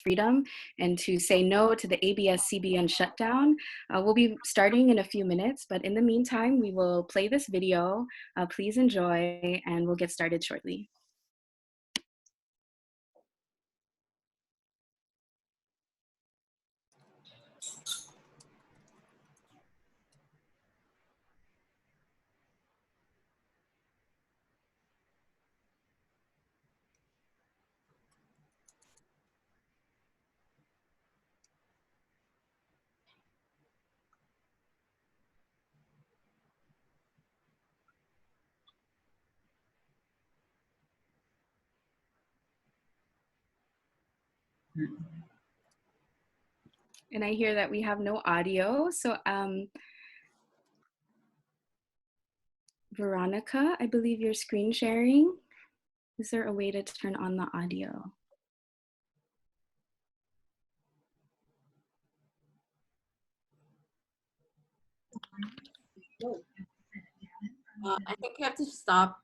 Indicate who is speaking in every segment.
Speaker 1: freedom and to say no to the ABSCBN shutdown. We'll be starting in a few minutes, but in the meantime, we will play this video. Please enjoy, and we'll get started shortly. And I hear that we have no audio. So Veronica, I believe you're screen sharing. Is there a way to turn on the audio?
Speaker 2: I think you have to stop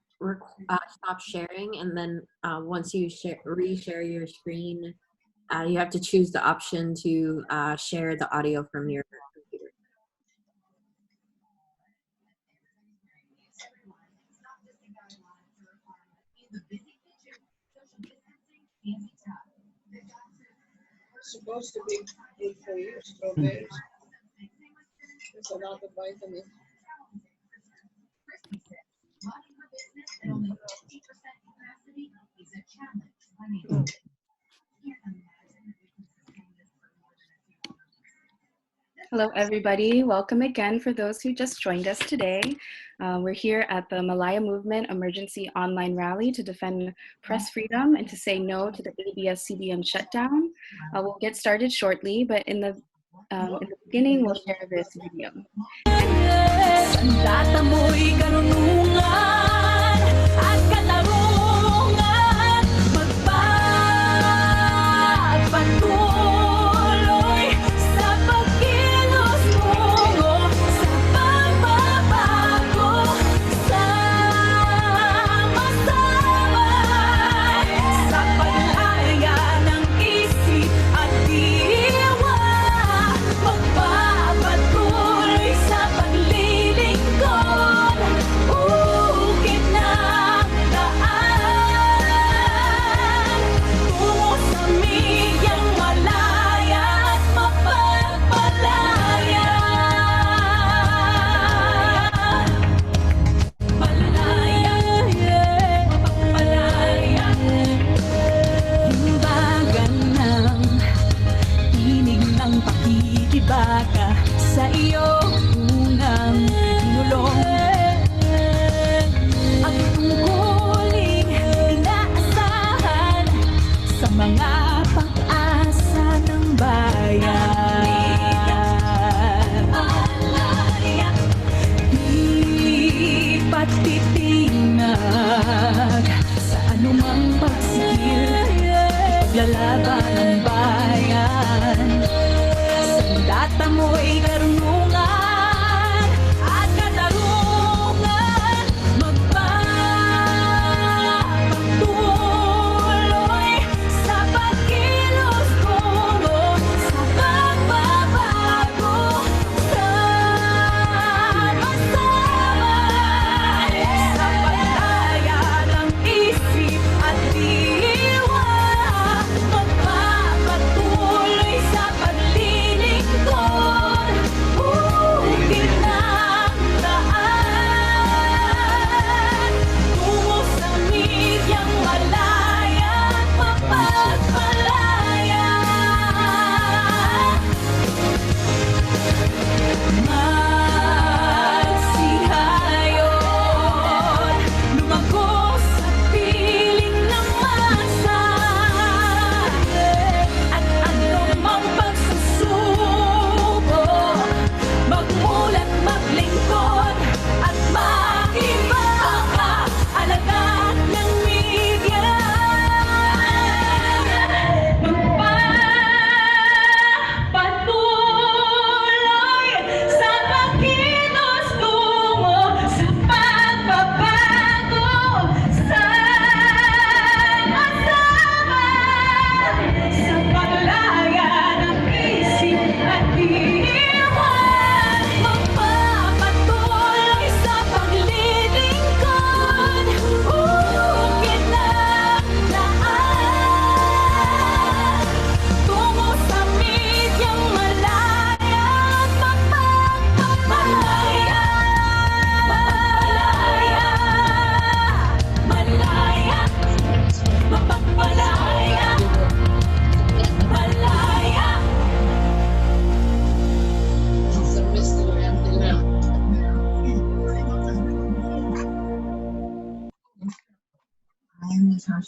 Speaker 2: sharing, and then once you reshare your screen, you have to choose the option to share the audio from your computer.
Speaker 3: Supposed to be good for you, strawberries. There's a lot of vitamins.
Speaker 1: Hello, everybody. Welcome again for those who just joined us today. We're here at the Malaya Movement Emergency Online Rally to defend press freedom and to say no to the ABS-CBN shutdown. We'll get started shortly, but in the beginning, we'll share this video.
Speaker 4: Baka sa iyong unang tinulong ang tungkuling inaasahan sa mga pag-asa ng bayan. Di patitinag sa anumang pagsigil, paglalaban ng bayan. Data mo'y karunungan at katarungan, magpapatuloy sa pagkilos tungo sa pagbabago, sama-sama sa paglaya ng isip at diwa, magpapatuloy sa paglilingkod.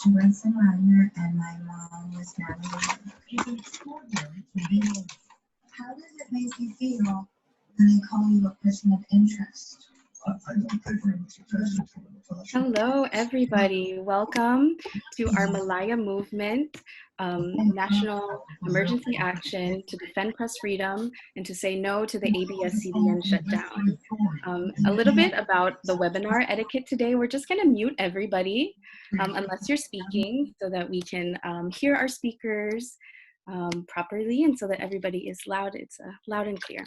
Speaker 5: she went to minor and my mom was navigating. It's extraordinary to be here. How does it make you feel when they call you a person of interest? I don't think I'm successful in the classroom.
Speaker 1: Hello, everybody. Welcome to our Malaya Movement National Emergency Action to defend press freedom and to say no to the ABSCBN shutdown. A little bit about the webinar etiquette today. We're just going to mute everybody unless you're speaking so that we can hear our speakers properly and so that everybody is loud. It's loud and clear.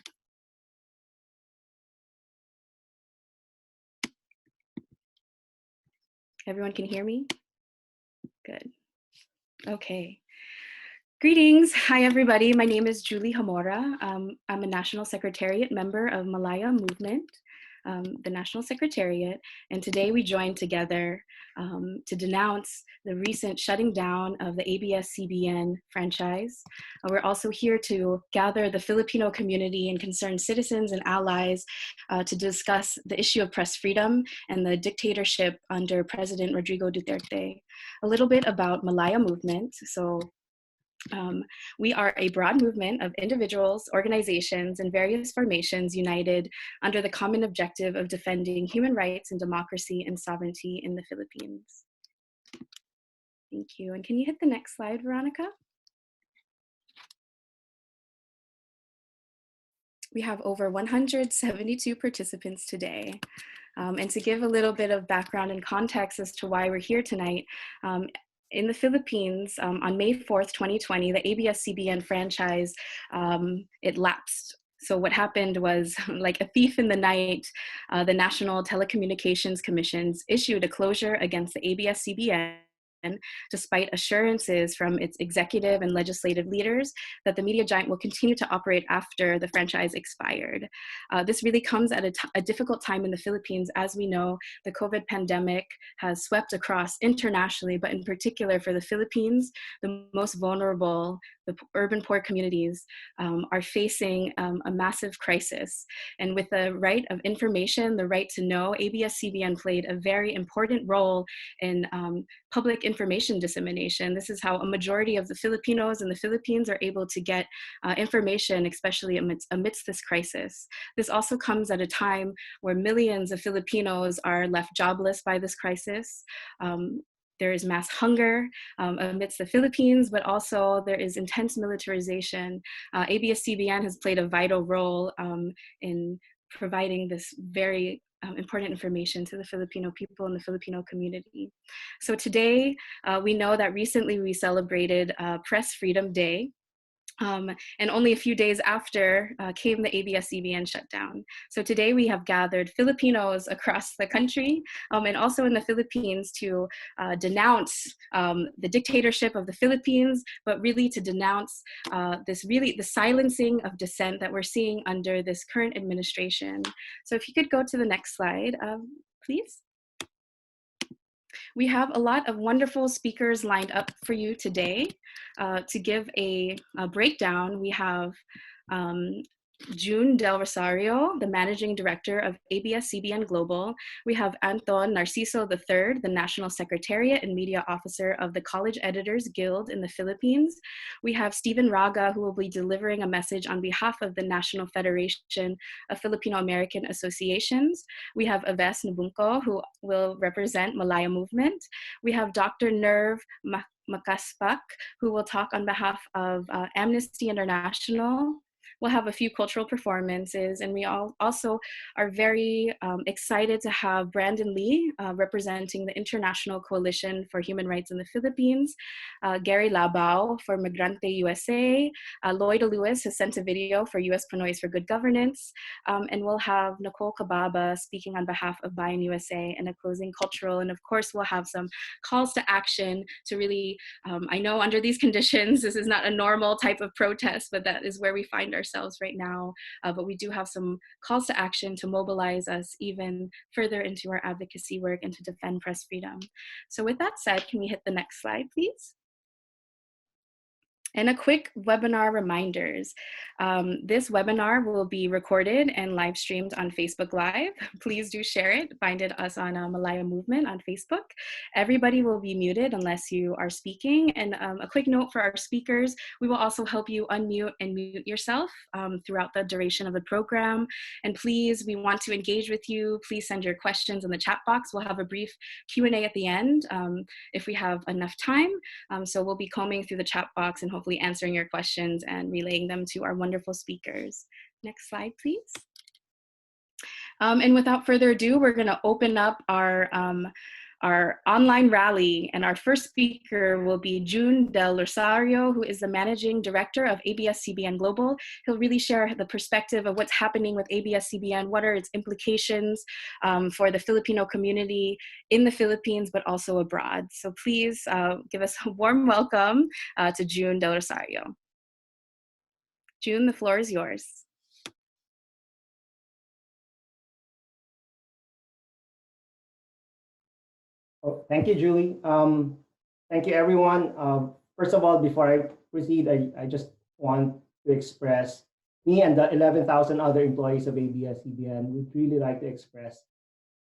Speaker 1: Everyone can hear me? Good. Okay. Greetings. Hi, everybody. My name is Julie Hamora. I'm a National Secretariat member of Malaya Movement, the National Secretariat, and today we joined together to denounce the recent shutting down of the ABS-CBN franchise. We're also here to gather the Filipino community and concerned citizens and allies to discuss the issue of press freedom and the dictatorship under President Rodrigo Duterte. A little bit about Malaya Movement. So we are a broad movement of individuals, organizations, and various formations united under the common objective of defending human rights and democracy and sovereignty in the Philippines. Thank you. And can you hit the next slide, Veronica? We have over 172 participants today. And to give a little bit of background and context as to why we're here tonight, in the Philippines, on May 4th, 2020, the ABS-CBN franchise, it lapsed. So what happened was, like a thief in the night, the National Telecommunications Commission issued a closure against the ABS-CBN, despite assurances from its executive and legislative leaders that the media giant will continue to operate after the franchise expired. This really comes at a difficult time in the Philippines. As we know, the COVID pandemic has swept across internationally, but in particular for the Philippines, the most vulnerable, the urban poor communities are facing a massive crisis. And with the right of information, the right to know, ABS-CBN played a very important role in public information dissemination. This is how a majority of the Filipinos in the Philippines are able to get information, especially amidst this crisis. This also comes at a time where millions of Filipinos are left jobless by this crisis. There is mass hunger amidst the Philippines, but also there is intense militarization. ABS-CBN has played a vital role in providing this very important information to the Filipino people and the Filipino community. So today, we know that recently we celebrated Press Freedom Day. And only a few days after came the ABS-CBN shutdown. So today we have gathered Filipinos across the country and also in the Philippines to denounce the dictatorship of the Philippines, but really to denounce the silencing of dissent that we're seeing under this current administration. So if you could go to the next slide, please. We have a lot of wonderful speakers lined up for you today. To give a breakdown, we have June Del Rosario, the Managing Director of ABS-CBN Global. We have Anton Narciso III, the National Secretariat and Media Officer of the College Editors Guild in the Philippines. We have Stephen Raga, who will be delivering a message on behalf of the National Federation of Filipino-American Associations. We have Aves Nabunco, who will represent Malaya Movement. We have Dr. Nerve Makaspak, who will talk on behalf of Amnesty International. We'll have a few cultural performances, and we also are very excited to have Brandon Lee representing the International Coalition for Human Rights in the Philippines, Gary Labao for Migrante USA, Lloyd Lewis has sent a video for US Pinoys for Good Governance, and we'll have Nicole Kababa speaking on behalf of Bayan USA and a closing cultural, and of course we'll have some calls to action to really, I know under these conditions, this is not a normal type of protest, but that is where we find ourselves right now, but we do have some calls to action to mobilize us even further into our advocacy work and to defend press freedom. So with that said, can we hit the next slide, please? And a quick webinar reminders. This webinar will be recorded and live streamed on Facebook Live. Please do share it. Find us on Malaya Movement on Facebook. Everybody will be muted unless you are speaking. And a quick note for our speakers, we will also help you unmute and mute yourself throughout the duration of the program. And please, we want to engage with you. Please send your questions in the chat box. We'll have a brief Q&A at the end if we have enough time. So we'll be combing through the chat box and hopefully answering your questions and relaying them to our wonderful speakers. Next slide, please. And without further ado, we're going to open up our online rally, and our first speaker will be June Del Rosario, who is the Managing Director of ABSCBN Global. He'll really share the perspective of what's happening with ABSCBN, what are its implications for the Filipino community in the Philippines, but also abroad. So please give us a warm welcome to June Del Rosario. June, the floor is yours.
Speaker 6: Oh, thank you, Julie. Thank you, everyone. First of all, before I proceed, I just want to express, me and the 11,000 other employees of ABS-CBN would really like to express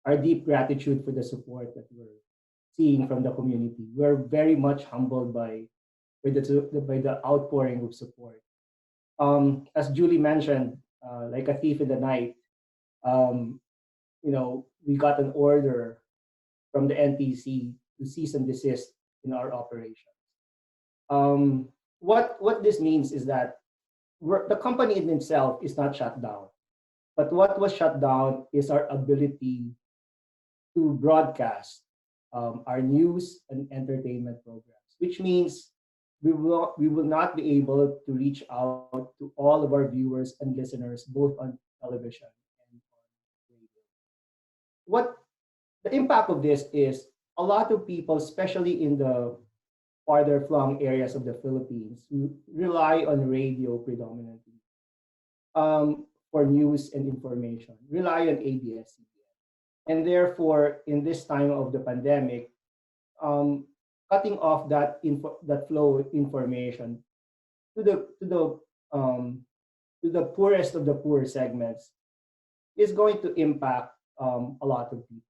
Speaker 6: our deep gratitude for the support that we're seeing from the community. We're very much humbled by the outpouring of support. As Julie mentioned, like a thief in the night, we got an order from the NTC to cease and desist in our operations. What this means is that the company in itself is not shut down, but what was shut down is our ability to broadcast our news and entertainment programs, which means we will not be able to reach out to all of our viewers and listeners, both on television and on radio. What the impact of this is, a lot of people, especially in the farther flung areas of the Philippines, who rely on radio predominantly for news and information, rely on ABS-CBN. And therefore, in this time of the pandemic, cutting off that flow of information to the poorest of the poor segments is going to impact a lot of people.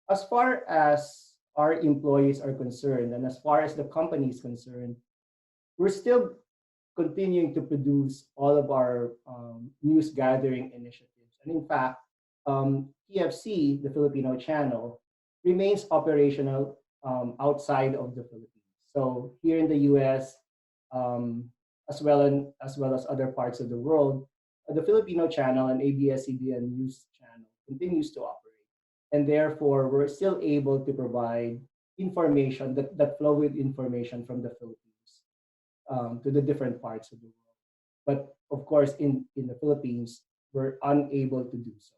Speaker 6: As far as our employees are concerned, and as far as the company is concerned, we're still continuing to produce all of our news gathering initiatives. And in fact, TFC, the Filipino channel, remains operational outside of the Philippines. So here in the US, as well as other parts of the world, the Filipino channel and ABS-CBN news channel continues to operate. And therefore, we're still able to provide information, that flow with information from the Philippines to the different parts of the world. But of course, in the Philippines, we're unable to do so.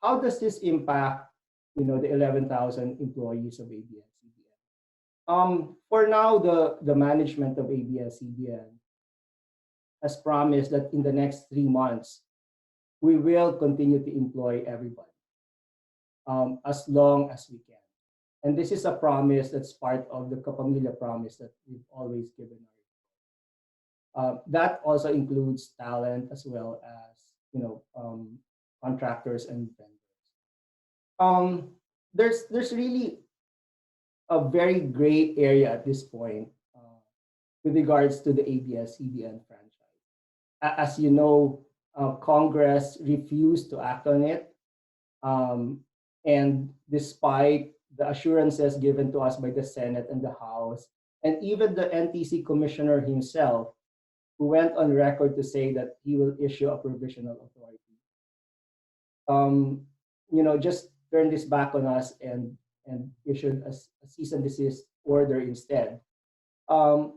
Speaker 6: How does this impact, the 11,000 employees of ABS-CBN? For now, the management of ABS-CBN has promised that in the next 3 months, we will continue to employ everybody as long as we can. And this is a promise that's part of the Kapamilya promise that we've always given. That also includes talent as well as contractors and vendors. There's really a very gray area at this point with regards to the ABS-CBN franchise. As you know, Congress refused to act on it. And despite the assurances given to us by the Senate and the House, and even the NTC commissioner himself, who went on record to say that he will issue a provisional authority, just turned this back on us and issued a cease and desist order instead, on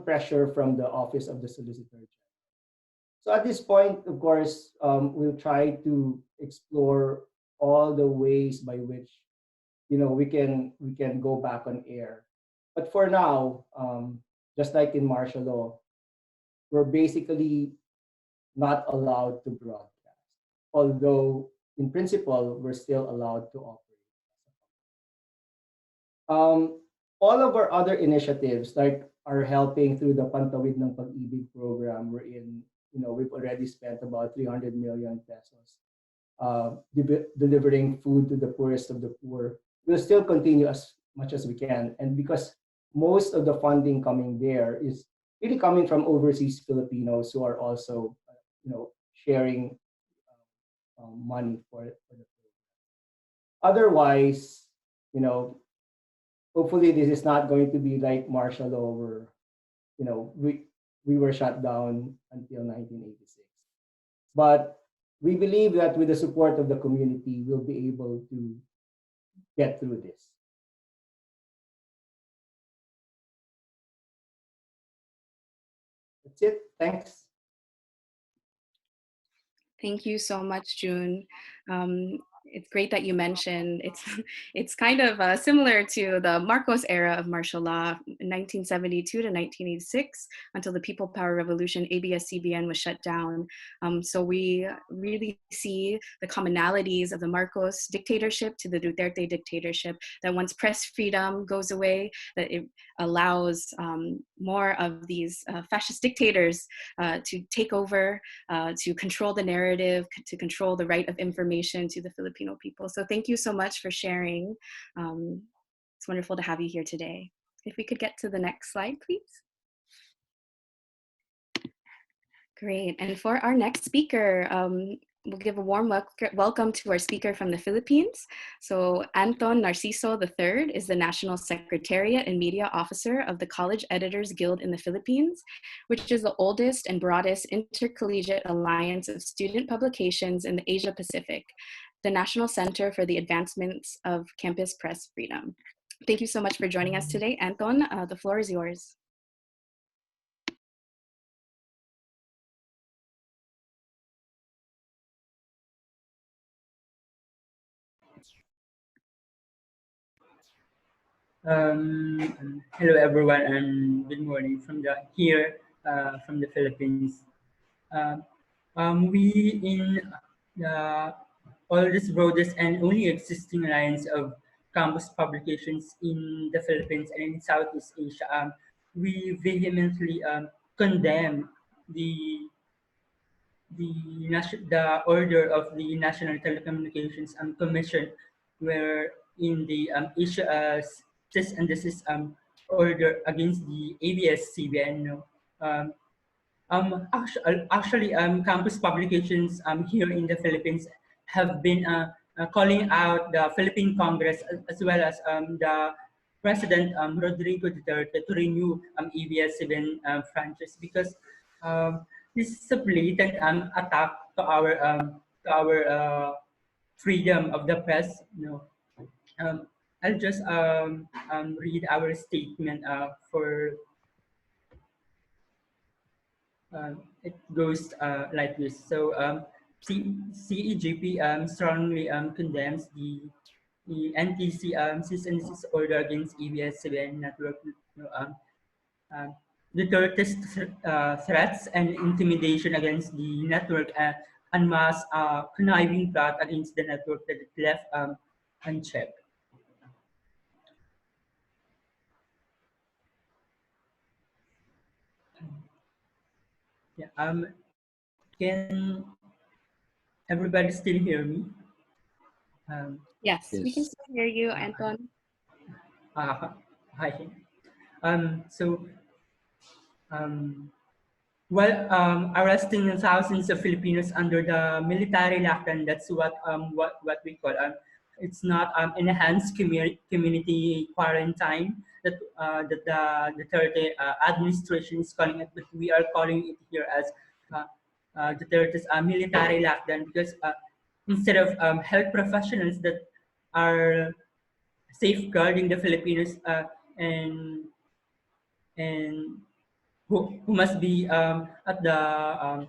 Speaker 6: pressure from the Office of the Solicitor General. So at this point, of course, we'll try to explore all the ways by which we can go back on air. But for now, just like in martial law, we're basically not allowed to broadcast, although in principle we're still allowed to operate. all of our other initiatives, like are helping through the Pantawid ng Pag-ibig program, wherein we've already spent about 300 million pesos delivering food to the poorest of the poor. We'll still continue as much as we can, and because most of the funding coming there is really coming from overseas Filipinos who are also, sharing money for the program. Otherwise, you know, hopefully this is not going to be like martial law where, we were shut down until 1986. But we believe that with the support of the community, we'll be able to get through this. That's it. Thanks.
Speaker 1: Thank you so much, June. It's great that you mentioned it's kind of similar to the Marcos era of martial law, 1972 to 1986, until the People Power Revolution, ABSCBN was shut down. So we really see the commonalities of the Marcos dictatorship to the Duterte dictatorship, that once press freedom goes away, that it allows more of these fascist dictators to take over, to control the narrative, to control the right of information to the Filipino people. So thank you so much for sharing. It's wonderful to have you here today. If we could get to the next slide, please. Great. And for our next speaker, we'll give a warm welcome to our speaker from the Philippines. So Anton Narciso III is the National Secretariat and Media Officer of the College Editors Guild in the Philippines, which is the oldest and broadest intercollegiate alliance of student publications in the Asia Pacific, the National Center for the Advancements of Campus Press Freedom. Thank you so much for joining us today, Anton. The floor is yours.
Speaker 7: Hello everyone, and good morning from from the Philippines. We in the oldest, broadest, and only existing alliance of campus publications in the Philippines and in Southeast Asia. We vehemently condemn the order of the National Telecommunications Commission, where in the cease and desist order against the ABS-CBN. Actually, campus publications here in the Philippines have been calling out the Philippine Congress as well as the President Rodrigo Duterte to renew ABS-CBN franchise, because this is a blatant attack to our freedom of the press. I'll just read our statement for. It goes like this. So CEGP strongly condemns the NTC cease and desist order against ABS-CBN network. Duterte's threats and intimidation against the network and mass conniving plot against the network that it left unchecked. Yeah, can everybody still hear me?
Speaker 1: Yes, we can still hear you, Anton.
Speaker 7: Hi. So while arresting thousands of Filipinos under the military lockdown, that's what we call it's not enhanced community quarantine that the Duterte administration is calling it, but we are calling it here as Duterte's military lockdown, because instead of health professionals that are safeguarding the Filipinos and who must be at the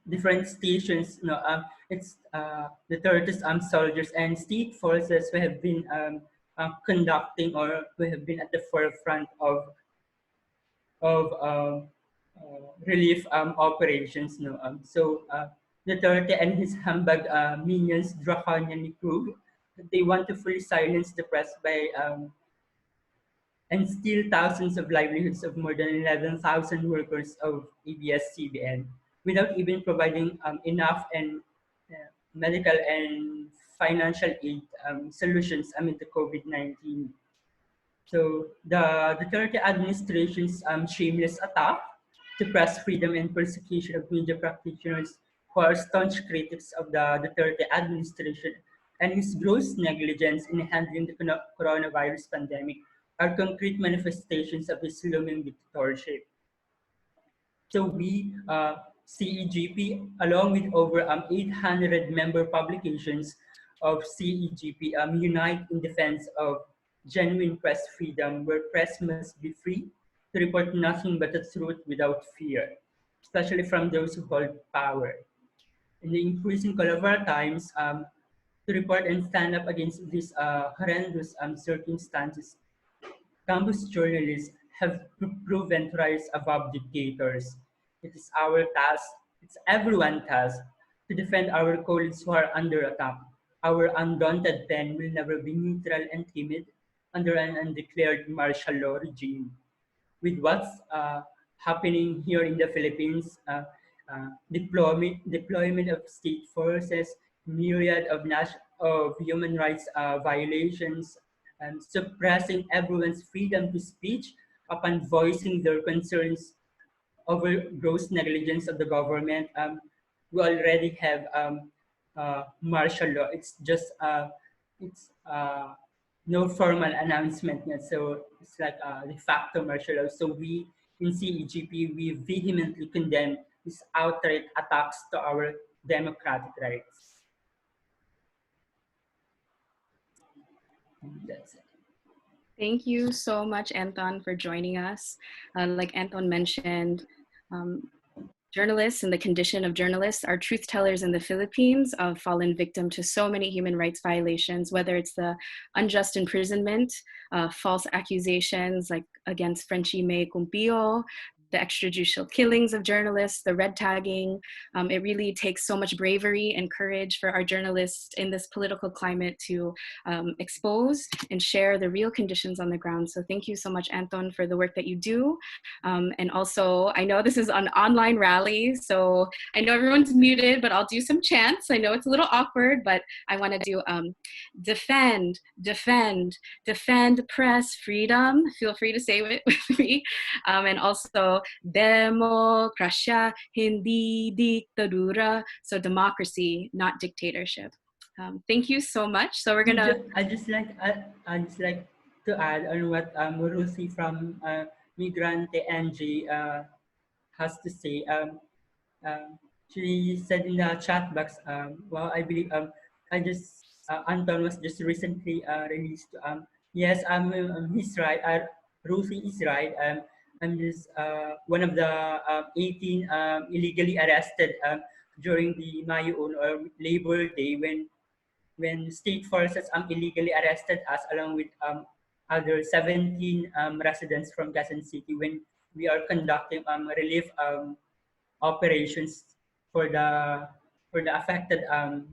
Speaker 7: different stations. It's the Turkish armed soldiers and state forces who have been conducting, or who have been at the forefront of relief operations. So Duterte and his humbug minions draconianly prove they want to fully silence the press by and steal thousands of livelihoods of more than 11,000 workers of ABSCBN without even providing enough and medical and financial aid solutions amid the COVID-19. So the Duterte administration's shameless attack to press freedom and persecution of media practitioners who are staunch critics of the Duterte administration and his gross negligence in handling the coronavirus pandemic are concrete manifestations of his looming dictatorship. So we, CEGP, along with over 800 member publications of CEGP, unite in defense of genuine press freedom, where press must be free to report nothing but the truth without fear, especially from those who hold power. In the increasing call of our times, to report and stand up against these horrendous circumstances, campus journalists have proven to rise above dictators. It is our task, it's everyone's task, to defend our colleagues who are under attack. Our undaunted pen will never be neutral and timid under an undeclared martial law regime. With what's happening here in the Philippines, deployment of state forces, myriad of human rights violations, and suppressing everyone's freedom to speech upon voicing their concerns over gross negligence of the government. We already have martial law. It's just it's no formal announcement yet. So it's like de facto martial law. So we in CEGP, we vehemently condemn these outright attacks to our democratic rights. That's it.
Speaker 1: Thank you so much, Anton, for joining us. Like Anton mentioned, um, journalists and the condition of journalists are truth tellers in the Philippines, fallen victim to so many human rights violations, whether it's the unjust imprisonment, false accusations like against Frenchie May Cumpio, the extrajudicial killings of journalists, the red tagging. It really takes so much bravery and courage for our journalists in this political climate to expose and share the real conditions on the ground. So thank you so much, Anton, for the work that you do. And also, I know this is an online rally, so I know everyone's muted, but I'll do some chants. I know it's a little awkward, but I want to do defend, defend, defend press freedom. Feel free to say it with me. And also, democracia, hindi dictadura. So democracy, not dictatorship. Thank you so much. So we're gonna.
Speaker 7: I just like to add on what Ruthie from Migrante NG has to say. She said in the chat box, well, I believe Anton was just recently released. Yes, he's right. Ruthie is right. I'm just one of the 18 illegally arrested during the Mayuon or Labor Day when state forces illegally arrested us along with other 17 residents from Quezon City when we are conducting relief operations for the affected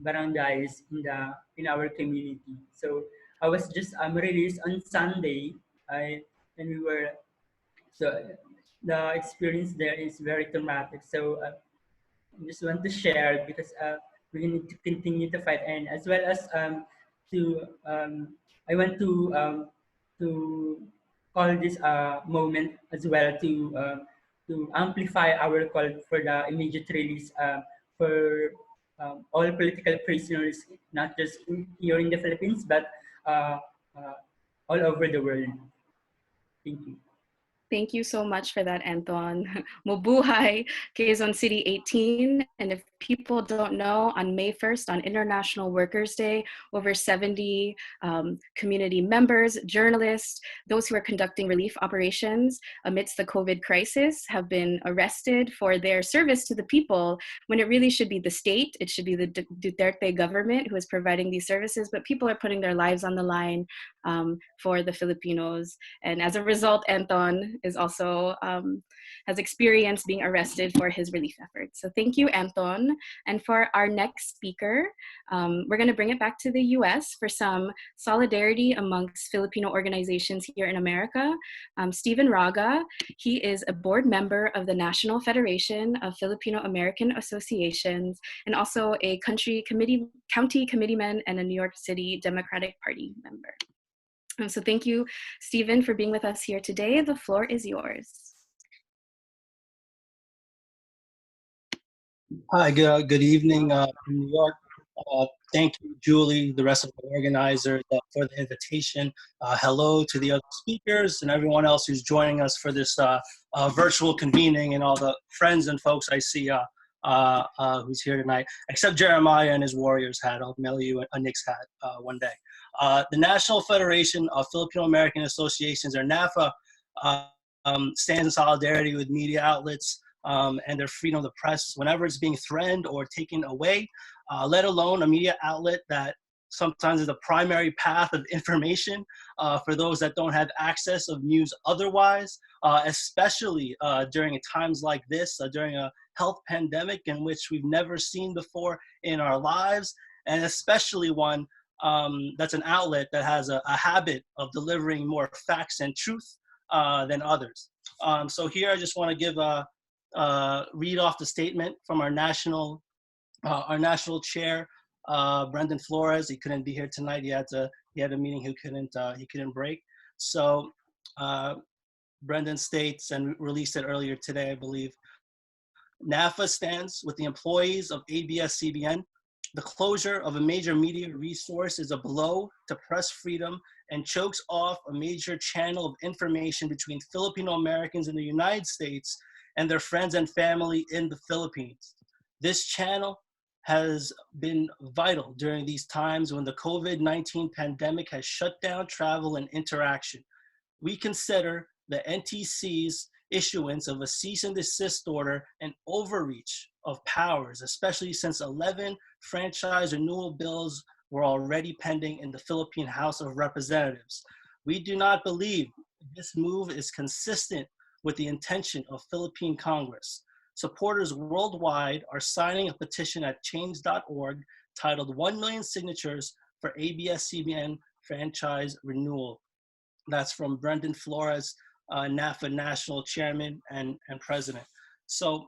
Speaker 7: barangays in our community. So I was just released on Sunday, and we were so the experience there is very traumatic. So I just want to share because we need to continue to fight, and as well as I want to call this moment as well to amplify our call for the immediate release for all political prisoners, not just here in the Philippines, but all over the world. Thank you.
Speaker 1: Thank you so much for that, Anton. Mabuhay, Quezon City 18. And if people don't know, on May 1st, on International Workers' Day, over 70 community members, journalists, those who are conducting relief operations amidst the COVID crisis have been arrested for their service to the people when it really should be the state. It should be the Duterte government who is providing these services, but people are putting their lives on the line for the Filipinos. And as a result, Anton is also has experienced being arrested for his relief efforts. So thank you, Anton. Shutdown. And for our next speaker, we're going to bring it back to the US for some solidarity amongst Filipino organizations here in America. Stephen Raga, he is a board member of the National Federation of Filipino American Associations and also a county committeeman and a New York City Democratic Party member. So thank you, Stephen, for being with us here today. The floor is yours.
Speaker 8: Hi, good evening from New York. Thank you, Julie, the rest of the organizers for the invitation. Hello to the other speakers and everyone else who's joining us for this virtual convening, and all the friends and folks I see who's here tonight, except Jeremiah and his Warriors hat. I'll mail you a Knicks hat one day. The National Federation of Filipino American Associations, or NAFA, stands in solidarity with media outlets and their freedom of the press whenever it's being threatened or taken away, let alone a media outlet that sometimes is the primary path of information for those that don't have access of news otherwise, especially during times like this, during a health pandemic in which we've never seen before in our lives, and especially one that's an outlet that has a habit of delivering more facts and truth than others. So here I just want to give read off the statement from our national chair, Brendan Flores. He couldn't be here tonight. He had a meeting he couldn't break. So Brendan states, and released it earlier today, I believe, NAFA stands with the employees of ABSCBN. The closure of a major media resource is a blow to press freedom and chokes off a major channel of information between Filipino Americans in the United States and their friends and family in the Philippines. This channel has been vital during these times when the COVID-19 pandemic has shut down travel and interaction. We consider the NTC's issuance of a cease and desist order an overreach of powers, especially since 11 franchise renewal bills were already pending in the Philippine House of Representatives. We do not believe this move is consistent with the intention of Philippine Congress. Supporters worldwide are signing a petition at change.org titled 1 million signatures for ABS-CBN franchise renewal. That's from Brendan Flores, NAFA National Chairman and President. So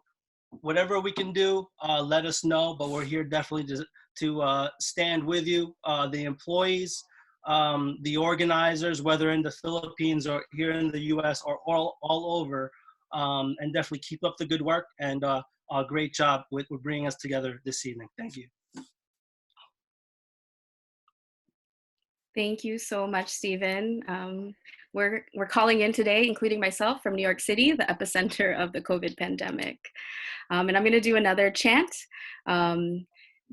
Speaker 8: whatever we can do, let us know, but we're here definitely to stand with you, the employees, the organizers, whether in the Philippines or here in the US or all over, and definitely keep up the good work, and a great job with bringing us together this evening. Thank you.
Speaker 1: Thank you so much, Stephen. We're calling in today, including myself, from New York City, the epicenter of the COVID pandemic. And I'm going to do another chant.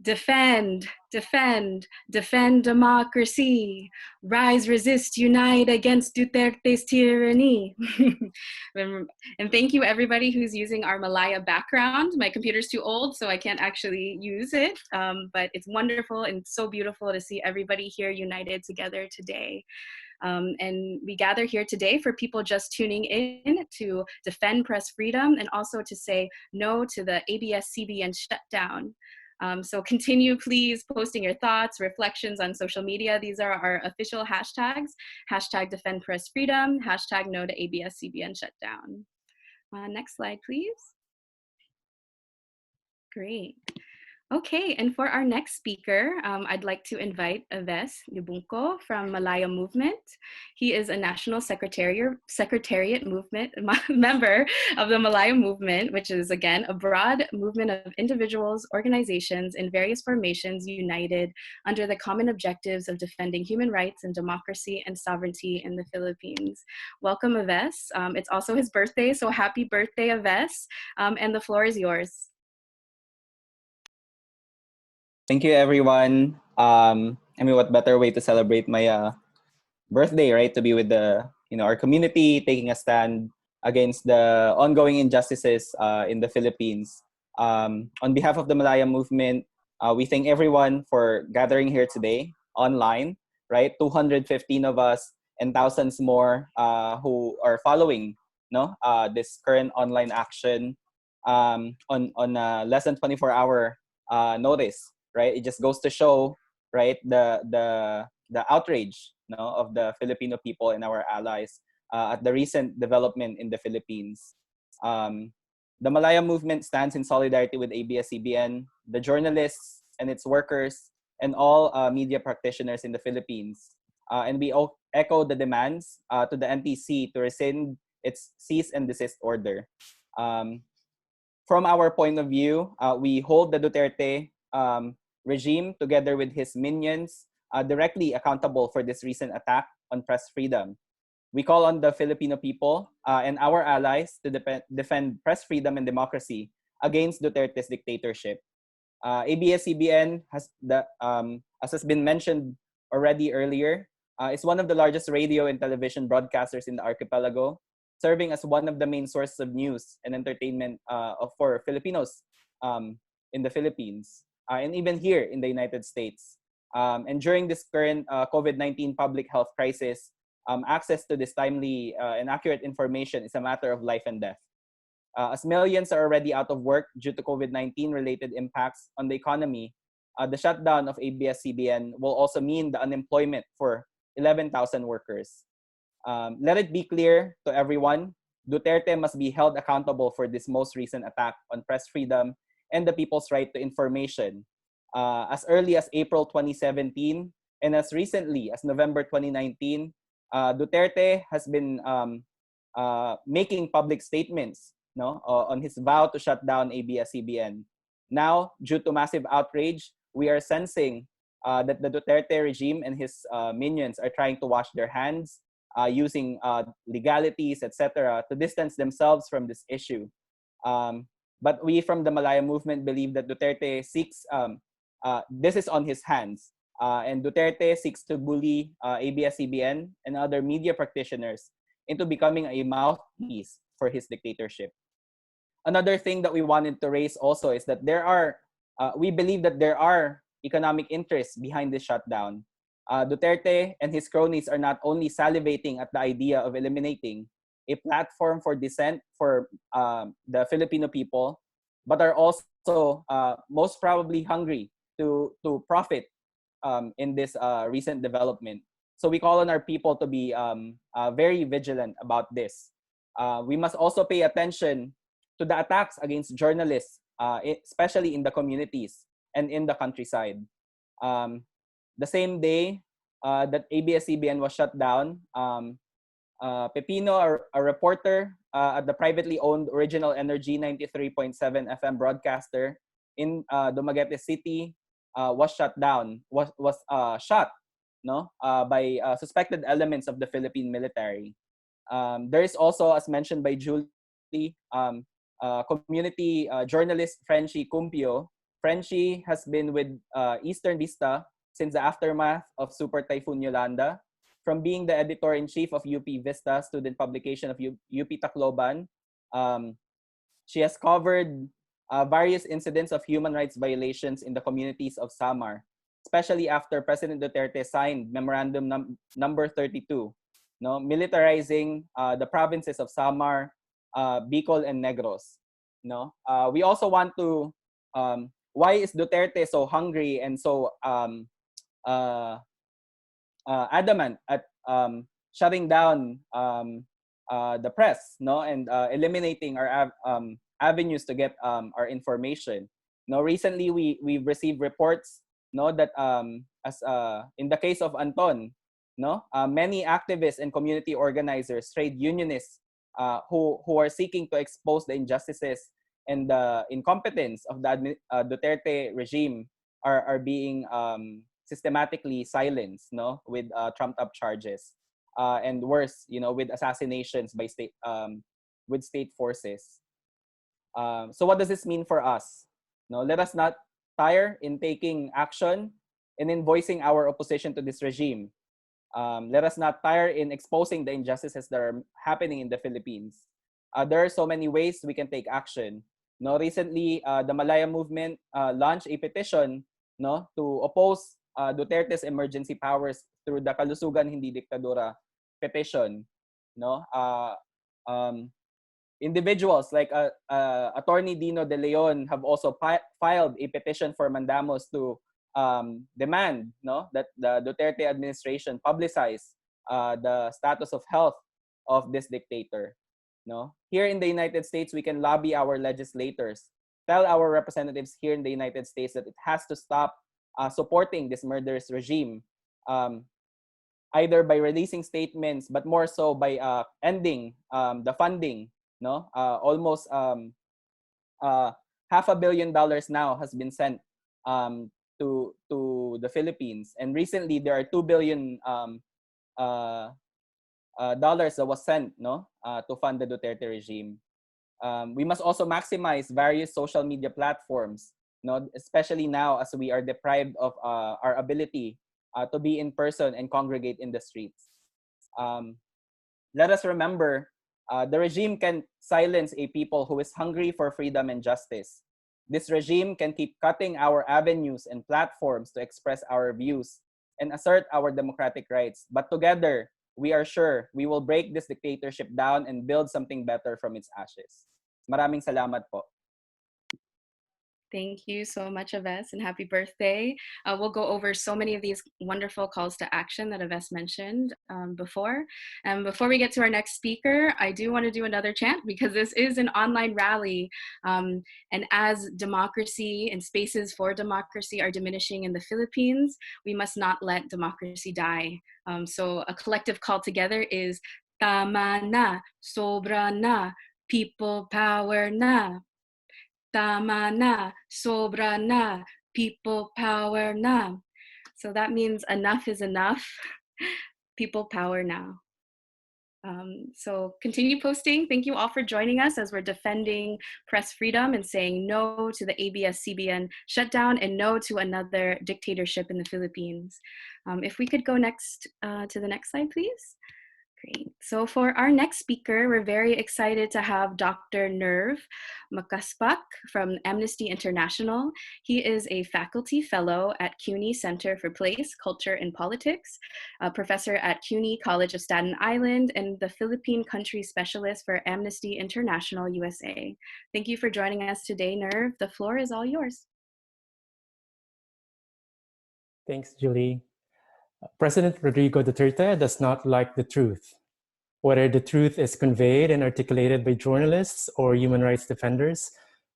Speaker 1: Defend, defend, defend democracy. Rise, resist, unite against Duterte's tyranny. And thank you everybody who's using our Malaya background. My computer's too old, so I can't actually use it, but it's wonderful and so beautiful to see everybody here united together today. And we gather here today for people just tuning in to defend press freedom and also to say no to the ABS-CBN shutdown. So continue, please, posting your thoughts, reflections on social media. These are our official hashtags. Hashtag defend press freedom, hashtag no to ABS-CBN shutdown. Next slide, please. Great. Okay, and for our next speaker, I'd like to invite Aves Libungco from Malaya Movement. He is a national secretariat movement member of the Malaya Movement, which is, again, a broad movement of individuals, organizations, and various formations united under the common objectives of defending human rights and democracy and sovereignty in the Philippines. Welcome, Aves. It's also his birthday, so happy birthday, Aves, and the floor is yours.
Speaker 9: Thank you, everyone. I mean, what better way to celebrate my birthday, right? To be with our community, taking a stand against the ongoing injustices in the Philippines. On behalf of the Malaya Movement, we thank everyone for gathering here today online, right? 215 of us and thousands more who are following, this current online action. on less than 24-hour notice, right? It just goes to show, right, the outrage, of the Filipino people and our allies at the recent development in the Philippines. The Malaya Movement stands in solidarity with ABS-CBN, the journalists and its workers, and all media practitioners in the Philippines. And we echo the demands to the NTC to rescind its cease and desist order. From our point of view, we hold the Duterte regime together with his minions directly accountable for this recent attack on press freedom. We call on the Filipino people and our allies to defend press freedom and democracy against Duterte's dictatorship. ABS-CBN as has been mentioned already earlier, is one of the largest radio and television broadcasters in the archipelago, serving as one of the main sources of news and entertainment for Filipinos in the Philippines and even here in the United States. And during this current COVID-19 public health crisis, access to this timely and accurate information is a matter of life and death. As millions are already out of work due to COVID-19 related impacts on the economy, the shutdown of ABS-CBN will also mean the unemployment for 11,000 workers. Let it be clear to everyone, Duterte must be held accountable for this most recent attack on press freedom and the people's right to information. As early as April 2017 and as recently as November 2019, Duterte has been making public statements on his vow to shut down ABS-CBN. Now, due to massive outrage, we are sensing that the Duterte regime and his minions are trying to wash their hands using legalities, etc., to distance themselves from this issue. But we from the Malaya Movement believe that Duterte seeks, this is on his hands, and Duterte seeks to bully ABS-CBN and other media practitioners into becoming a mouthpiece for his dictatorship. Another thing that we wanted to raise also is that we believe that there are economic interests behind this shutdown. Duterte and his cronies are not only salivating at the idea of eliminating a platform for dissent for the Filipino people, but are also most probably hungry to profit in this recent development. So we call on our people to be very vigilant about this. We must also pay attention to the attacks against journalists, especially in the communities and in the countryside. The same day that ABS-CBN was shut down, Pepino, a reporter at the privately owned Original Energy 93.7 FM broadcaster in Dumaguete City, was shut down, was shot by suspected elements of the Philippine military. There is also, as mentioned by Julie, community journalist Frenchie Cumpio. Frenchie has been with Eastern Vista since the aftermath of Super Typhoon Yolanda. From being the editor-in-chief of UP Vista, student publication of UP Tacloban, she has covered various incidents of human rights violations in the communities of Samar, especially after President Duterte signed Memorandum number 32, militarizing the provinces of Samar, Bicol, and Negros. We also want to, why is Duterte so hungry and so adamant at shutting down the press, and eliminating our avenues to get our information? Recently we've received reports, that as in the case of Anton, many activists and community organizers, trade unionists, who are seeking to expose the injustices and the incompetence of the Duterte regime are being systematically silenced, with trumped up charges, and worse, with assassinations by with state forces. So what does this mean for us? Let us not tire in taking action and in voicing our opposition to this regime. Let us not tire in exposing the injustices that are happening in the Philippines. There are so many ways we can take action. Recently, the Malaya Movement launched a petition, to oppose Duterte's emergency powers through the Kalusugan Hindi Diktadura petition. individuals like Attorney Dino De Leon have also filed a petition for mandamus to demand that the Duterte administration publicize the status of health of this dictator. Here in the United States, we can lobby our legislators, tell our representatives here in the United States that it has to stop supporting this murderous regime, either by releasing statements, but more so by ending the funding. Almost $500 million now has been sent to the Philippines, and recently there are $2 billion dollars that was sent to fund the Duterte regime. We must also maximize various social media platforms, especially now as we are deprived of our ability to be in person and congregate in the streets. Let us remember, the regime can silence a people who is hungry for freedom and justice. This regime can keep cutting our avenues and platforms to express our views and assert our democratic rights. But together, we are sure we will break this dictatorship down and build something better from its ashes. Maraming salamat po.
Speaker 1: Thank you so much, Aves, and happy birthday. We'll go over so many of these wonderful calls to action that Aves mentioned before. And before we get to our next speaker, I do want to do another chant because this is an online rally. And as democracy and spaces for democracy are diminishing in the Philippines, we must not let democracy die. So a collective call together is Tama na, sobra na, people power na. Tama na, sobra na, people power na. So that means enough is enough, people power now. So continue posting. Thank you all for joining us as we're defending press freedom and saying no to the ABS-CBN shutdown and no to another dictatorship in the Philippines. If we could go next to the next slide, please. Great. So for our next speaker, we're very excited to have Dr. Nerv Makaspak from Amnesty International. He is a faculty fellow at CUNY Center for Place, Culture, and Politics, a professor at CUNY College of Staten Island, and the Philippine Country Specialist for Amnesty International USA. Thank you for joining us today, Nerv. The floor is all yours.
Speaker 10: Thanks, Julie. President Rodrigo Duterte does not like the truth. Whether the truth is conveyed and articulated by journalists or human rights defenders,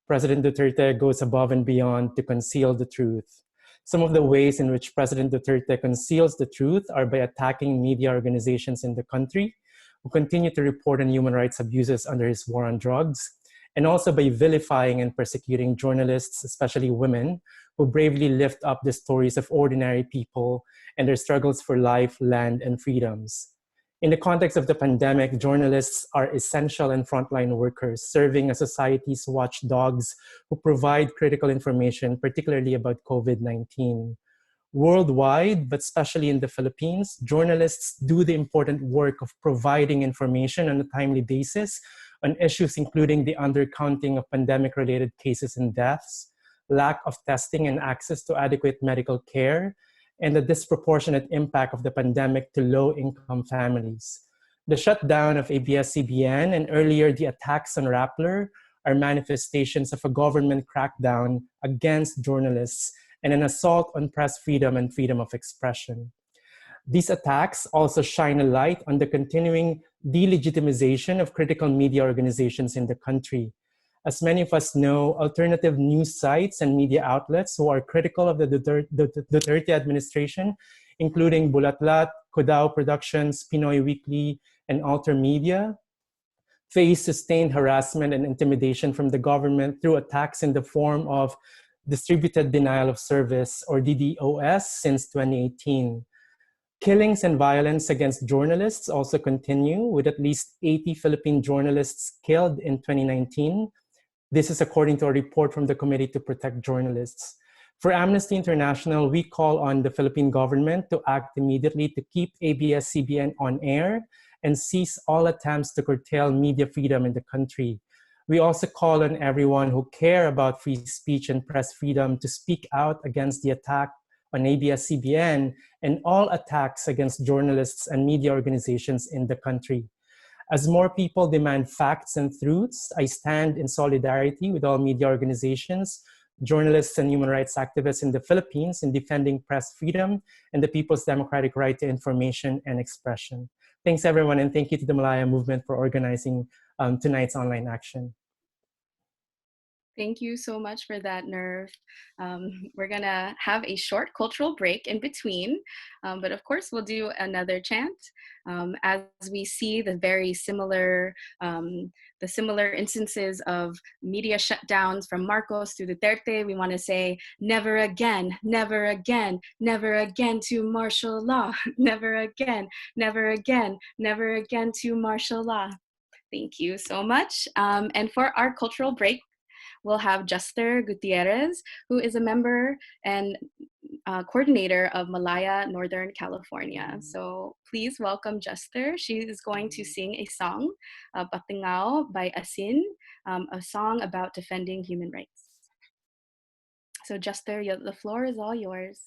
Speaker 10: President Duterte goes above and beyond to conceal the truth. Some of the ways in which President Duterte conceals the truth are by attacking media organizations in the country who continue to report on human rights abuses under his war on drugs, and also by vilifying and persecuting journalists, especially women, who bravely lift up the stories of ordinary people and their struggles for life, land, and freedoms. In the context of the pandemic, journalists are essential and frontline workers, serving as society's watchdogs who provide critical information, particularly about COVID-19. Worldwide, but especially in the Philippines, journalists do the important work of providing information on a timely basis on issues including the undercounting of pandemic-related cases and deaths, lack of testing and access to adequate medical care, and the disproportionate impact of the pandemic to low-income families. The shutdown of ABS-CBN and earlier the attacks on Rappler are manifestations of a government crackdown against journalists and an assault on press freedom and freedom of expression. These attacks also shine a light on the continuing delegitimization of critical media organizations in the country. As many of us know, alternative news sites and media outlets who are critical of the Duterte administration, including Bulatlat, Kudao Productions, Pinoy Weekly, and Alter Media, face sustained harassment and intimidation from the government through attacks in the form of distributed denial of service, or DDoS, since 2018. Killings and violence against journalists also continue, with at least 80 Philippine journalists killed in 2019. This is according to a report from the Committee to Protect Journalists. For Amnesty International, we call on the Philippine government to act immediately to keep ABS-CBN on air and cease all attempts to curtail media freedom in the country. We also call on everyone who care about free speech and press freedom to speak out against the attack on ABS-CBN and all attacks against journalists and media organizations in the country. As more people demand facts and truths, I stand in solidarity with all media organizations, journalists, and human rights activists in the Philippines in defending press freedom and the people's democratic right to information and expression. Thanks, everyone, and thank you to the Malaya Movement for organizing tonight's online action.
Speaker 1: Thank you so much for that, Nerve. We're gonna have a short cultural break in between, but of course we'll do another chant as we see the very similar, the similar instances of media shutdowns from Marcos to Duterte. We want to say never again, never again, never again to martial law, never again, never again, never again to martial law. Thank you so much. And for our cultural break, we'll have Juster Gutierrez, who is a member and coordinator of Malaya, Northern California. So please welcome Juster. She is going to sing a song, Batingao by Asin, a song about defending human rights. So Juster, the floor is all yours.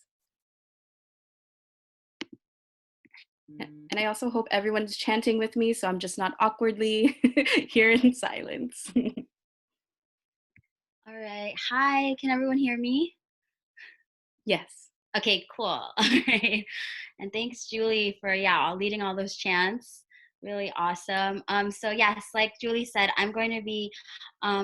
Speaker 1: And I also hope everyone's chanting with me, so I'm just not awkwardly here in silence.
Speaker 11: All right. Hi, can everyone hear me?
Speaker 1: Yes.
Speaker 11: Okay, cool. All right. And thanks, Julie, for leading all those chants. Really awesome. So yes, like Julie said, I'm going to be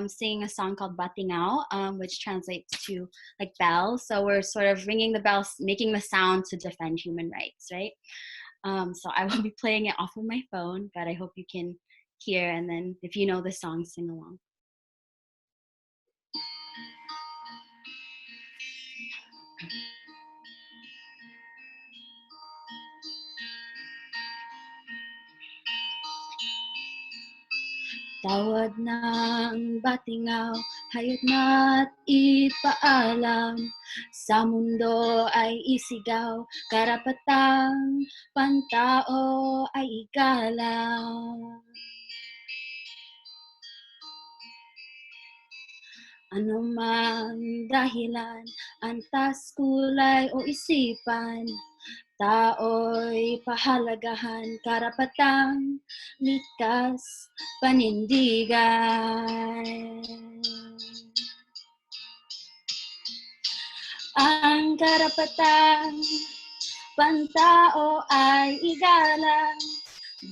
Speaker 11: singing a song called Batingao, which translates to like bell. So we're sort of ringing the bells, making the sound to defend human rights, right? So I will be playing it off of my phone, but I hope you can hear. And then if you know the song, sing along. Tawad ng batingaw, hayot na't ipaalam. Sa mundo ay isigaw, karapatang pantao ay igalang. Ano mang dahilan, antas, kulay o isipan, tao'y pahalagahan, karapatang likas panindigan. Ang karapatang pantao ay igalang,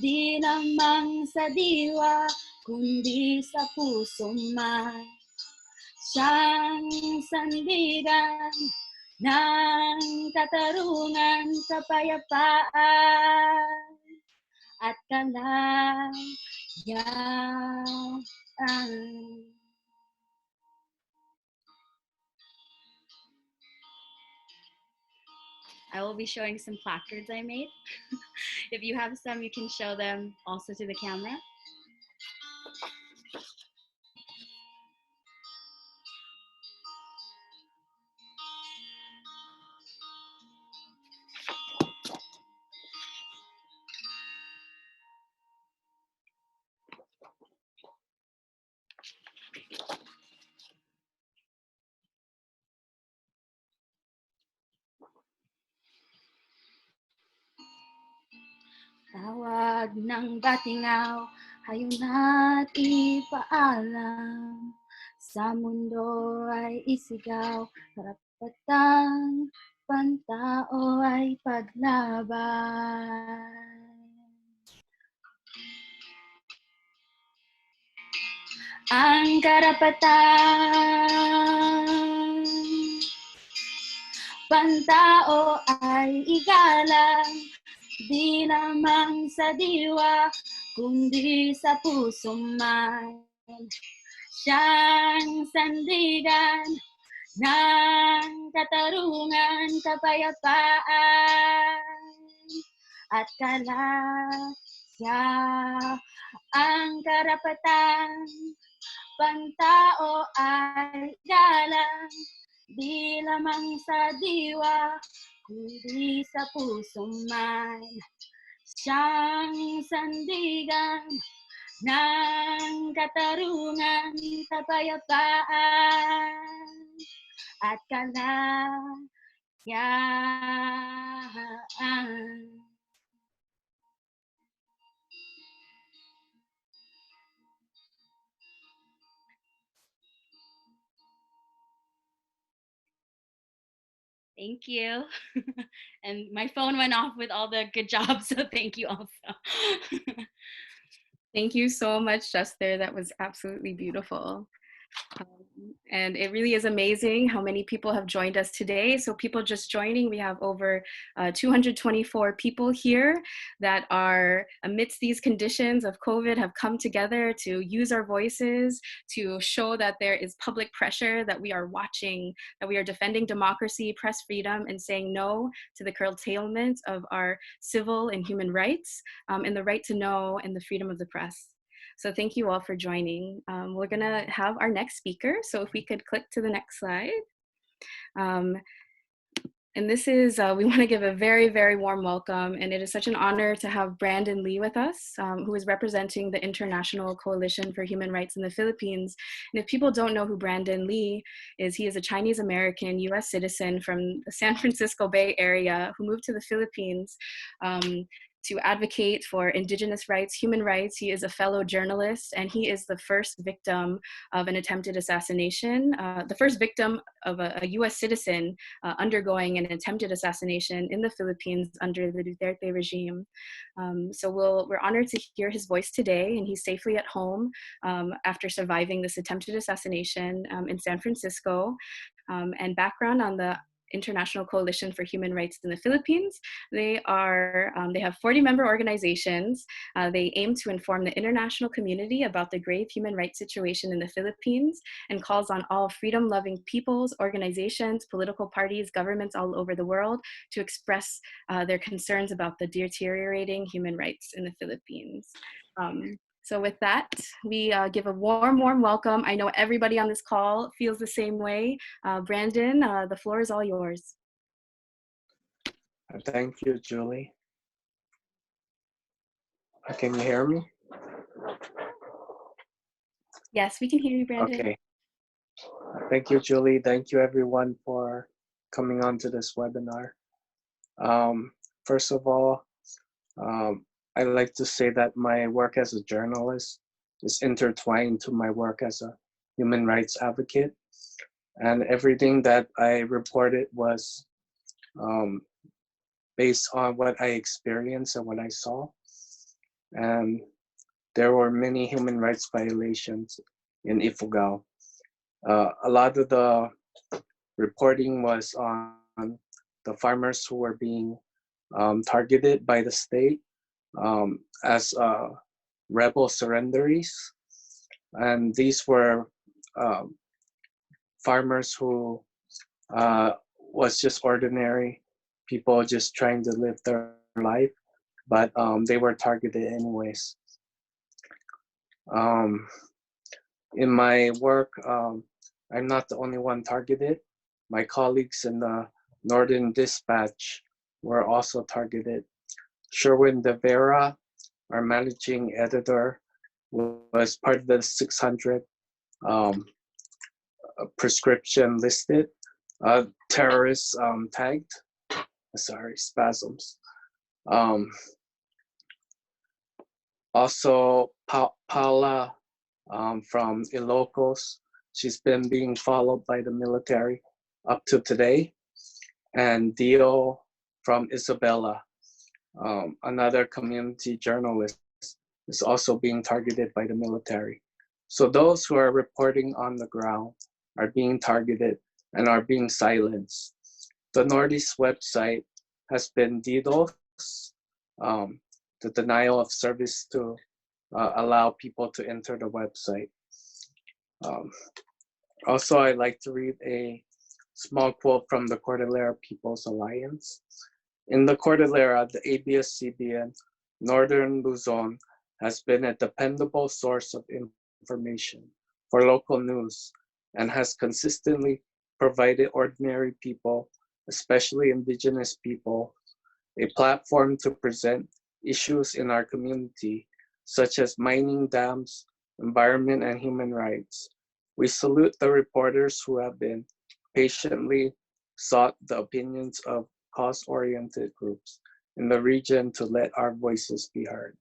Speaker 11: di lamang sa diwa, kundi sa puso man. Siyang sandigan ng katarungan, kapayapaan at kalayaan. I will be showing some placards I made. If you have some, you can show them also to the camera. Tawag ng batingaw, hayong na't ipaalam. Sa mundo ay isigaw, karapatang pantao ay paglaban. Ang karapatang pantao ay igalang, di lamang sa diwa, kundi sa puso man. Siyang sandigan ng katarungan, kapayapaan at kalayaan. Ang karapatang pantao ay galang, di lamang sa diwa, kundi sa puso man. Siyang sandigan ng katarungan, kapayapaan at kalayaan. Thank you. And my phone went off with all the good jobs, so thank you also.
Speaker 1: Thank you so much, Jester. That was absolutely beautiful. And it really is amazing how many people have joined us today. So people just joining, we have over 224 people here that are amidst these conditions of COVID have come together to use our voices, to show that there is public pressure, that we are watching, that we are defending democracy, press freedom, and saying no to the curtailment of our civil and human rights, and the right to know and the freedom of the press. So thank you all for joining. We're gonna have our next speaker. So if we could click to the next slide. And this is, we wanna give a very, very warm welcome. And it is such an honor to have Brandon Lee with us, who is representing the International Coalition for Human Rights in the Philippines. And if people don't know who Brandon Lee is, he is a Chinese American US citizen from the San Francisco Bay Area who moved to the Philippines to advocate for indigenous rights, human rights. He is a fellow journalist, and he is the first victim of an attempted assassination, the first victim of a US citizen undergoing an attempted assassination in the Philippines under the Duterte regime. So we're honored to hear his voice today, and he's safely at home after surviving this attempted assassination in San Francisco. And background on the International Coalition for Human Rights in the Philippines. They have 40 member organizations. They aim to inform the international community about the grave human rights situation in the Philippines and calls on all freedom-loving peoples, organizations, political parties, governments all over the world to express their concerns about the deteriorating human rights in the Philippines. So with that, we give a warm, warm welcome. I know everybody on this call feels the same way. Brandon, the floor is all yours.
Speaker 12: Thank you, Julie. Can you hear me?
Speaker 1: Yes, we can hear you, Brandon.
Speaker 12: Okay. Thank you, Julie. Thank you, everyone, for coming on to this webinar. First of all, I'd like to say that my work as a journalist is intertwined to my work as a human rights advocate. And everything that I reported was based on what I experienced and what I saw. And there were many human rights violations in Ifugao. A lot of the reporting was on the farmers who were being targeted by the state as rebel surrenderies. And these were farmers who was just ordinary people just trying to live their life, but they were targeted anyways. In my work, I'm not the only one targeted. My colleagues in the Northern Dispatch were also targeted. Sherwin De Vera, our managing editor, was part of the 600 prescription listed, terrorists tagged. Sorry, spasms. Also, Paula from Ilocos, she's been being followed by the military up to today. And Dio from Isabela, another community journalist, is also being targeted by the military. So those who are reporting on the ground are being targeted and are being silenced. The Northeast website has been DDoS, the denial of service to allow people to enter the website. Also, I'd like to read a small quote from the Cordillera People's Alliance. In the Cordillera, the ABSCBN Northern Luzon has been a dependable source of information for local news and has consistently provided ordinary people, especially indigenous people, a platform to present issues in our community, such as mining dams, environment, and human rights. We salute the reporters who have been patiently sought the opinions of cause-oriented groups in the region to let our voices be heard.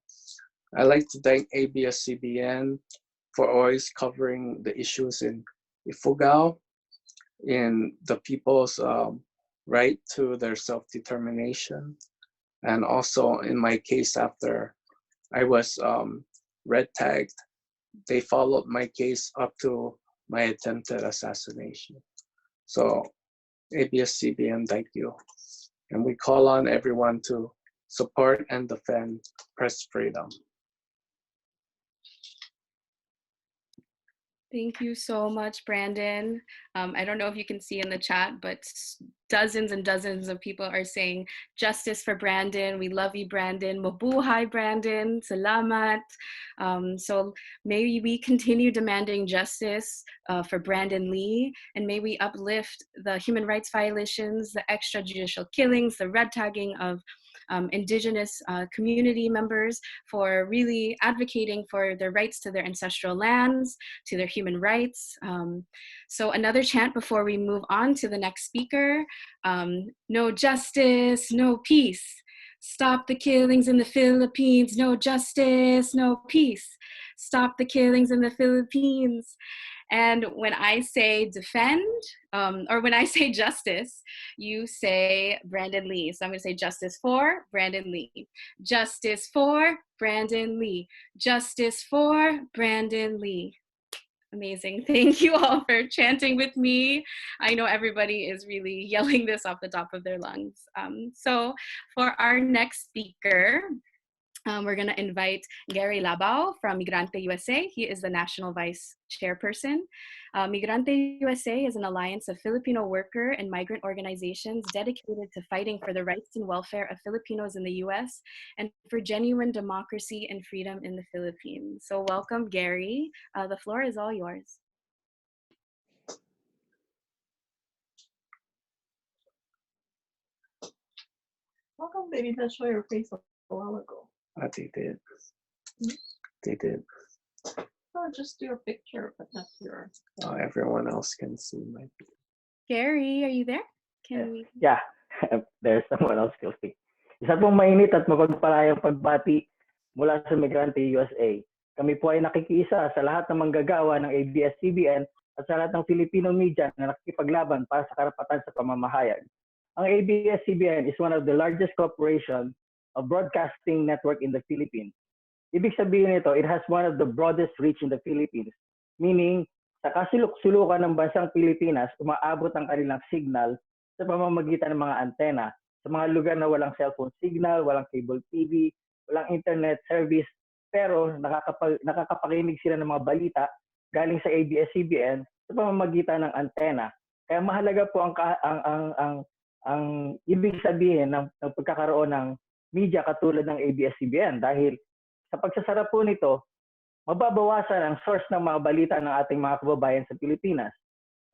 Speaker 12: I'd like to thank ABSCBN for always covering the issues in Ifugao, in the people's right to their self-determination. And also in my case, after I was red tagged, they followed my case up to my attempted assassination. So ABS-CBN, thank you. And we call on everyone to support and defend press freedom.
Speaker 1: Thank you so much, Brandon. I don't know if you can see in the chat, but dozens and dozens of people are saying justice for Brandon. We love you, Brandon. Mabuhay, Brandon. Salamat. So may we continue demanding justice for Brandon Lee, and may we uplift the human rights violations, the extrajudicial killings, the red tagging of Indigenous community members, for really advocating for their rights to their ancestral lands, to their human rights. So another chant before we move on to the next speaker: no justice, no peace. Stop the killings in the Philippines. No justice, no peace. Stop the killings in the Philippines. And when I say defend, or when I say justice, you say Brandon Lee. So I'm going to say justice for Brandon Lee. Justice for Brandon Lee. Justice for Brandon Lee. Amazing. Thank you all for chanting with me. I know everybody is really yelling this off the top of their lungs. So for our next speaker, we're going to invite Gary Labao from Migrante USA. He is the National Vice Chairperson. Migrante USA is an alliance of Filipino worker and migrant organizations dedicated to fighting for the rights and welfare of Filipinos in the US and for genuine democracy and freedom in the Philippines. So welcome, Gary. The floor is all yours.
Speaker 3: How come they didn't show your face a while ago?
Speaker 12: They did. They did.
Speaker 3: Oh, just your picture, but not your.
Speaker 12: Everyone else can see my.
Speaker 1: Gary, are you there? Can we?
Speaker 13: Yeah, there's someone else to speak. Isa pong mainit at mapagpalayang pagbati mula sa Migrante USA. Kami po ay nakikiisa sa lahat ng manggagawa ng ABS-CBN at sa lahat ng Filipino media na nakikipaglaban para sa karapatan sa pamamahayag. Ang ABS-CBN is one of the largest corporations of broadcasting network in the Philippines. Ibig sabihin nito, it has one of the broadest reach in the Philippines, meaning sa kasuluk-sulukan ng bansang Pilipinas, umaabot ang kanilang signal sa pamamagitan ng mga antena sa mga lugar na walang cellphone signal, walang cable TV, walang internet service, pero nakakapakinig sila ng mga balita galing sa ABS-CBN sa pamamagitan ng antena. Kaya mahalaga po ang ibig sabihin ng pagkakaroon ng media katulad ng ABS-CBN dahil sa pagsasara po nito, mababawasan ang source ng mga balita ng ating mga kababayan sa Pilipinas.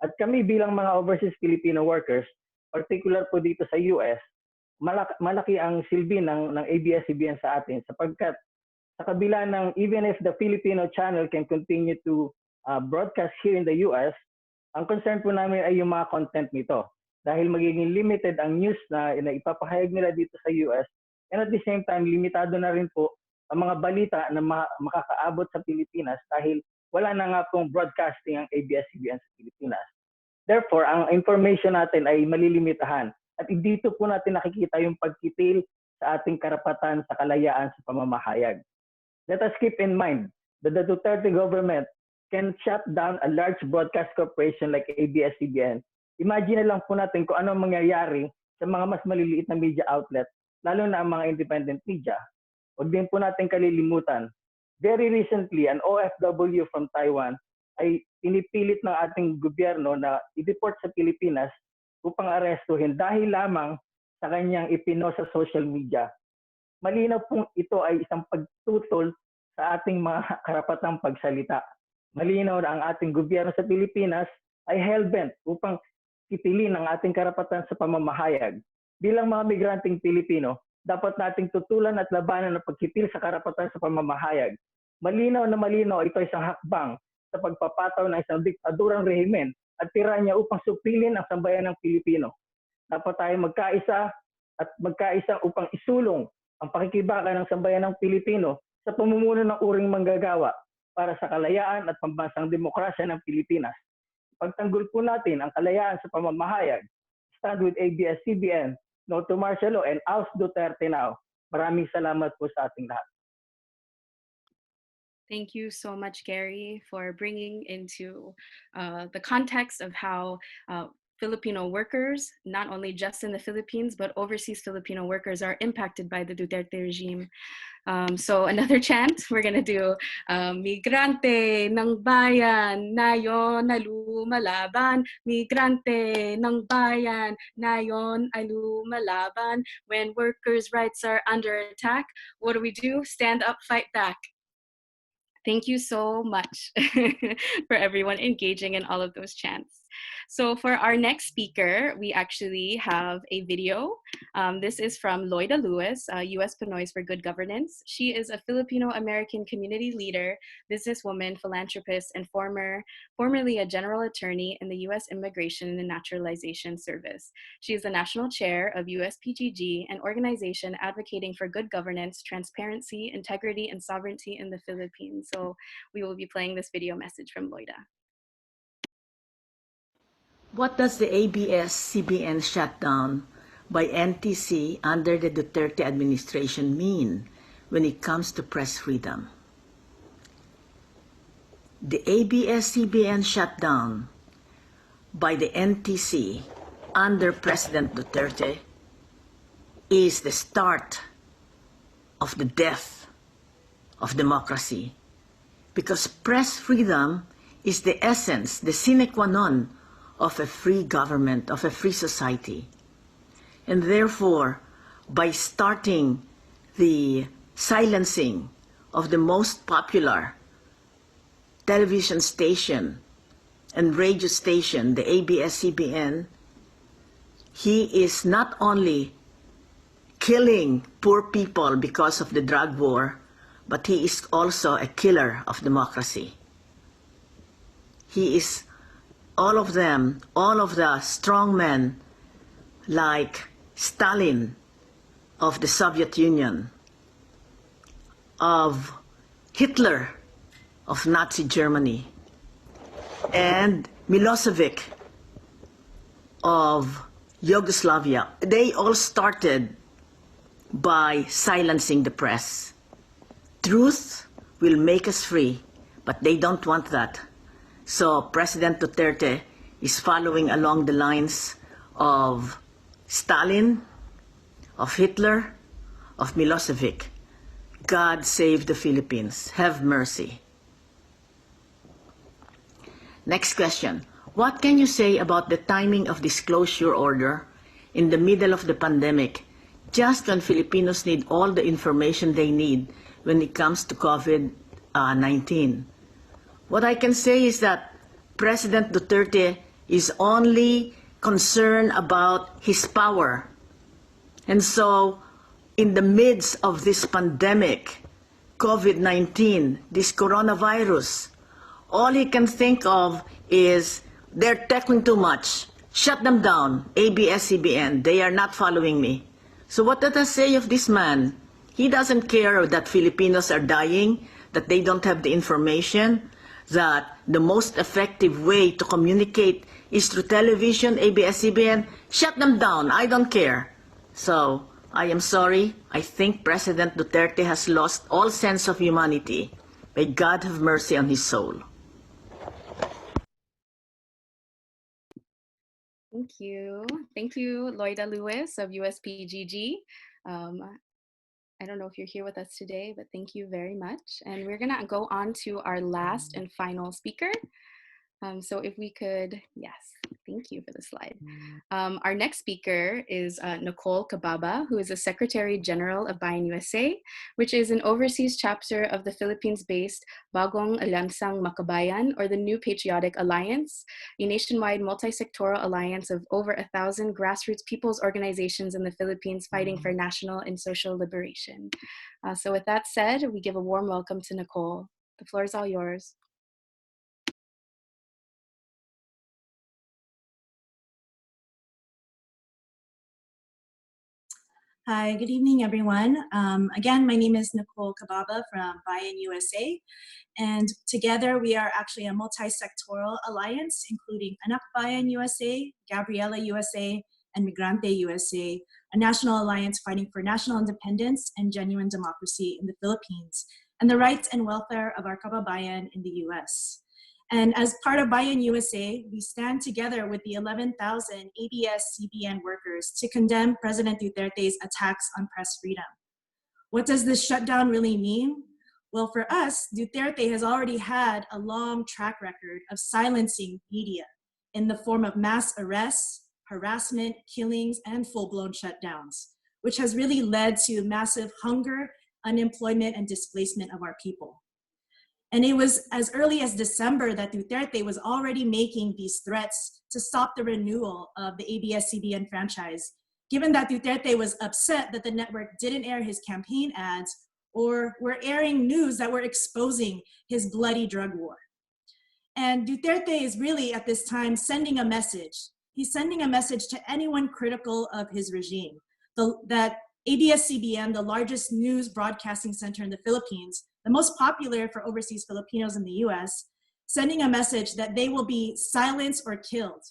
Speaker 13: At kami bilang mga overseas Filipino workers, particular po dito sa US, malaki ang silbi ng ABS-CBN sa atin sapagkat sa kabila ng even if the Filipino channel can continue to broadcast here in the US, ang concern po namin ay yung mga content nito. Dahil magiging limited ang news na ipapahayag nila dito sa US, and at the same time, limitado na rin po ang mga balita na makakaabot sa Pilipinas dahil wala na nga pong broadcasting ang ABS-CBN sa Pilipinas. Therefore, ang information natin ay malilimitahan at dito po natin nakikita yung pagkitil sa ating karapatan sa kalayaan sa pamamahayag. Let us keep in mind that the Duterte government can shut down a large broadcast corporation like ABS-CBN. Imagine na lang po natin kung ano mangyayari sa mga mas maliliit na media outlet, lalo na ang mga independent media. Huwag din po natin kalilimutan. Very recently, an OFW from Taiwan ay pinipilit ng ating gobyerno na i-deport sa Pilipinas upang arestuhin dahil lamang sa kanyang ipino sa social media. Malinaw pong ito ay isang pagtutol sa ating mga karapatang pagsalita. Malinaw na ang ating gobyerno sa Pilipinas ay hellbent upang kitilin ang ating karapatan sa pamamahayag. Bilang mga migranteng Pilipino, dapat nating tutulan at labanan ang pagkitil sa karapatan sa pamamahayag. Malinaw na malinaw ito ay isang hakbang sa pagpapataw ng isang diktadurang rehimen at tiranya upang supilin ang sambayan ng Pilipino. Dapat tayo magkaisa upang isulong ang pakikibaka ng sambayan ng Pilipino sa pamumuno ng uring manggagawa para sa kalayaan at pambansang demokrasya ng Pilipinas. Pagtanggol po natin ang kalayaan sa pamamahayag, stand with ABS-CBN, no to martial law, and oust Duterte now. Maraming salamat po sa ating lahat.
Speaker 1: Thank you so much, Gary, for bringing into the context of how Filipino workers, not only just in the Philippines, but overseas Filipino workers are impacted by the Duterte regime. So another chant, we're gonna do Migrante ng bayan, nayon ay lumalaban. Migrante ng bayan, nayon ay lumalaban. When workers' rights are under attack, what do? Stand up, fight back. Thank you so much for everyone engaging in all of those chants. So for our next speaker, we actually have a video. This is from Loida Lewis, U.S. Pinoys for Good Governance. She is a Filipino-American community leader, businesswoman, philanthropist, and formerly a general attorney in the U.S. Immigration and Naturalization Service. She is the national chair of USPGG, an organization advocating for good governance, transparency, integrity, and sovereignty in the Philippines. So we will be playing this video message from Loida.
Speaker 14: What does the ABS-CBN shutdown by NTC under the Duterte administration mean when it comes to press freedom? The ABS-CBN shutdown by the NTC under President Duterte is the start of the death of democracy, because press freedom is the essence, the sine qua non of a free government, of a free society. And therefore, by starting the silencing of the most popular television station and radio station, the ABS-CBN, he is not only killing poor people because of the drug war, but he is also a killer of democracy. He is all of them, all of the strong men like Stalin of the Soviet Union, of Hitler of Nazi Germany, and Milosevic of Yugoslavia. They all started by silencing the press. Truth will make us free, but they don't want that. So President Duterte is following along the lines of Stalin, of Hitler, of Milosevic. God save the Philippines. Have mercy. Next question. What can you say about the timing of disclosure order in the middle of the pandemic, just when Filipinos need all the information they need when it comes to COVID-19? What I can say is that President Duterte is only concerned about his power. And so, in the midst of this pandemic, COVID-19, this coronavirus, all he can think of is, they're tackling too much. Shut them down, ABS-CBN, they are not following me. So what does that say of this man? He doesn't care that Filipinos are dying, that they don't have the information, that the most effective way to communicate is through television, ABS-CBN. Shut them down, I don't care. So, I am sorry, I think President Duterte has lost all sense of humanity. May God have mercy on his soul.
Speaker 1: Thank you. Thank you, Loida Lewis of USPGG. I don't know if you're here with us today, but thank you very much. And we're gonna go on to our last and final speaker. So if we could, yes, thank you for the slide. Our next speaker is Nicole Cababa, who is the Secretary General of Bayan USA, which is an overseas chapter of the Philippines-based Bagong Alyansang Makabayan, or the New Patriotic Alliance, a nationwide multi-sectoral alliance of over 1,000 grassroots people's organizations in the Philippines fighting for national and social liberation. So with that said, we give a warm welcome to Nicole. The floor is all yours.
Speaker 15: Hi, good evening, everyone. Again, my name is Nicole Cababa from Bayan USA, and together we are actually a multi-sectoral alliance, including Anak Bayan USA, Gabriela USA, and Migrante USA, a national alliance fighting for national independence and genuine democracy in the Philippines, and the rights and welfare of our kababayan in the US. And as part of Bayan USA, we stand together with the 11,000 ABS-CBN workers to condemn President Duterte's attacks on press freedom. What does this shutdown really mean? Well, for us, Duterte has already had a long track record of silencing media in the form of mass arrests, harassment, killings, and full-blown shutdowns, which has really led to massive hunger, unemployment, and displacement of our people. And it was as early as December that Duterte was already making these threats to stop the renewal of the ABS-CBN franchise, given that Duterte was upset that the network didn't air his campaign ads or were airing news that were exposing his bloody drug war. And Duterte is really at this time sending a message. He's sending a message to anyone critical of his regime, that ABS-CBN, the largest news broadcasting center in the Philippines, the most popular for overseas Filipinos in the US, sending a message that they will be silenced or killed.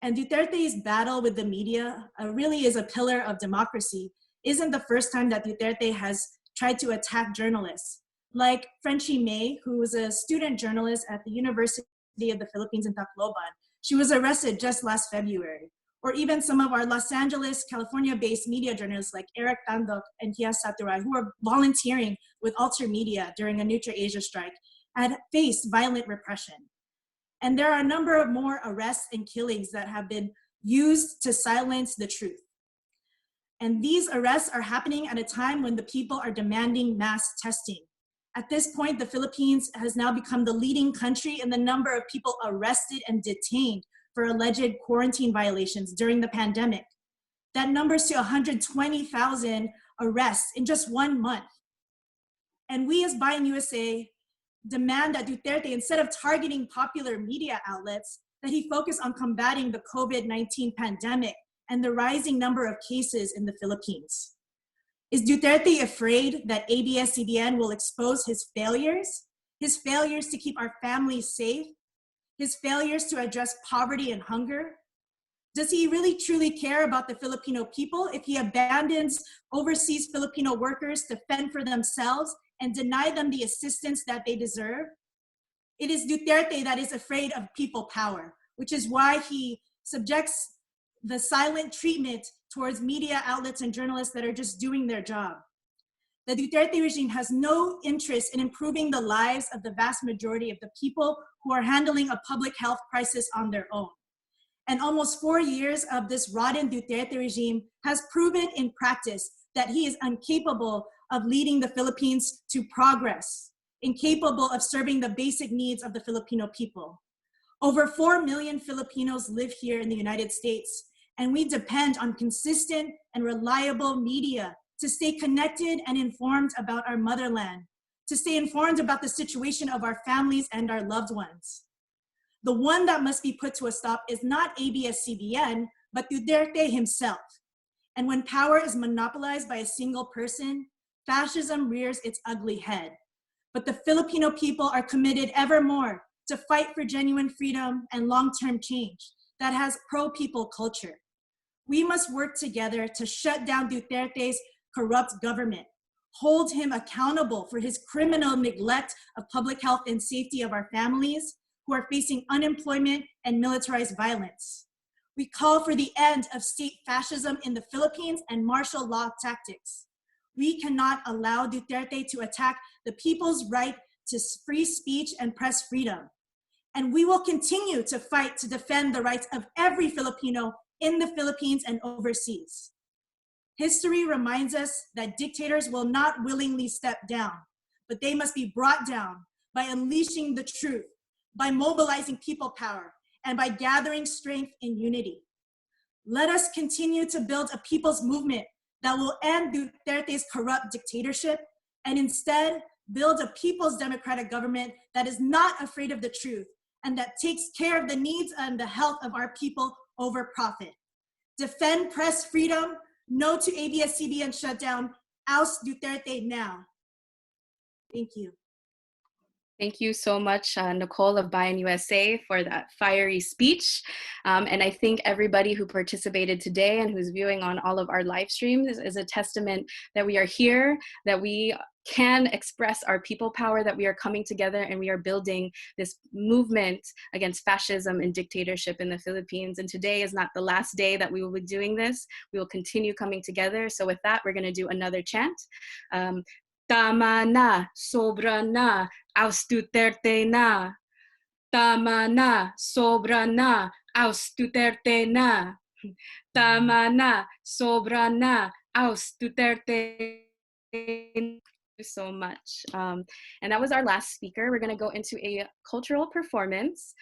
Speaker 15: And Duterte's battle with the media really is a pillar of democracy. Isn't the first time that Duterte has tried to attack journalists. Like Frenchie May, who was a student journalist at the University of the Philippines in Tacloban. She was arrested just last February. Or even some of our Los Angeles, California-based media journalists like Eric Tandok and Hias Saturay, who were volunteering with Alter Media during a Nutra Asia strike, had faced violent repression. And there are a number of more arrests and killings that have been used to silence the truth. And these arrests are happening at a time when the people are demanding mass testing. At this point, the Philippines has now become the leading country in the number of people arrested and detained for alleged quarantine violations during the pandemic. That numbers to 120,000 arrests in just 1 month. And we as Bayan USA demand that Duterte, instead of targeting popular media outlets, that he focus on combating the COVID-19 pandemic and the rising number of cases in the Philippines. Is Duterte afraid that ABS-CBN will expose his failures to keep our families safe, his failures to address poverty and hunger? Does he really truly care about the Filipino people if he abandons overseas Filipino workers to fend for themselves and deny them the assistance that they deserve? It is Duterte that is afraid of people power, which is why he subjects the silent treatment towards media outlets and journalists that are just doing their job. The Duterte regime has no interest in improving the lives of the vast majority of the people who are handling a public health crisis on their own. And almost 4 years of this rotten Duterte regime has proven in practice that he is incapable of leading the Philippines to progress, incapable of serving the basic needs of the Filipino people. Over 4 million Filipinos live here in the United States, and we depend on consistent and reliable media to stay connected and informed about our motherland, to stay informed about the situation of our families and our loved ones. The one that must be put to a stop is not ABS-CBN, but Duterte himself. And when power is monopolized by a single person, fascism rears its ugly head. But the Filipino people are committed ever more to fight for genuine freedom and long-term change that has pro-people culture. We must work together to shut down Duterte's corrupt government, hold him accountable for his criminal neglect of public health and safety of our families who are facing unemployment and militarized violence. We call for the end of state fascism in the Philippines and martial law tactics. We cannot allow Duterte to attack the people's right to free speech and press freedom. And we will continue to fight to defend the rights of every Filipino in the Philippines and overseas. History reminds us that dictators will not willingly step down, but they must be brought down by unleashing the truth, by mobilizing people power, and by gathering strength in unity. Let us continue to build a people's movement that will end Duterte's corrupt dictatorship and instead build a people's democratic government that is not afraid of the truth and that takes care of the needs and the health of our people over profit. Defend press freedom, no to ABS-CBN shutdown, oust Duterte now. Thank you.
Speaker 1: Thank you so much, Nicole of Bayan USA, for that fiery speech. And I think everybody who participated today and who's viewing on all of our live streams is a testament that we are here, that we can express our people power, that we are coming together and we are building this movement against fascism and dictatorship in the Philippines. And today is not the last day that we will be doing this. We will continue coming together. So with that, we're going to do another chant. Tama na, sobra na, aus Duterte na. Tama na, sobra na, aus Duterte na. Tama na, sobra na, aus Duterte. Thank you so much. And that was our last speaker. We're going to go into a cultural performance,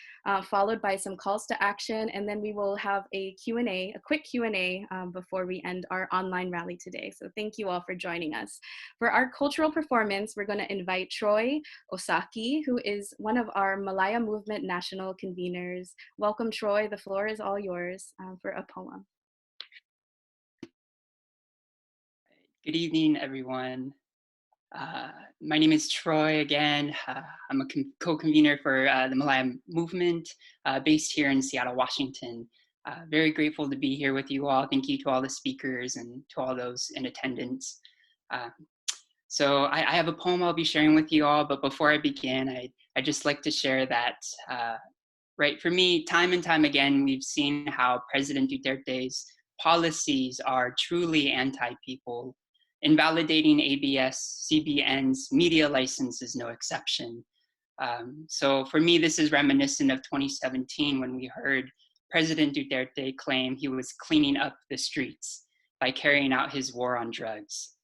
Speaker 1: followed by some calls to action, and then we will have a Q&A, a quick Q&A before we end our online rally today. So thank you all for joining us. For our cultural performance, we're going to invite Troy Osaki, who is one of our Malaya Movement national conveners. Welcome, Troy. The floor is all yours for a poem.
Speaker 16: Good evening, everyone. My name is Troy again. I'm a co-convener for the Malaya Movement based here in Seattle, Washington. Very grateful to be here with you all. Thank you to all the speakers and to all those in attendance. So I have a poem I'll be sharing with you all, but before I begin, I'd just like to share that, right, for me, time and time again, we've seen how President Duterte's policies are truly anti-people. Invalidating ABSCBN's media license is no exception. So for me, this is reminiscent of 2017 when we heard President Duterte claim he was cleaning up the streets by carrying out his war on drugs.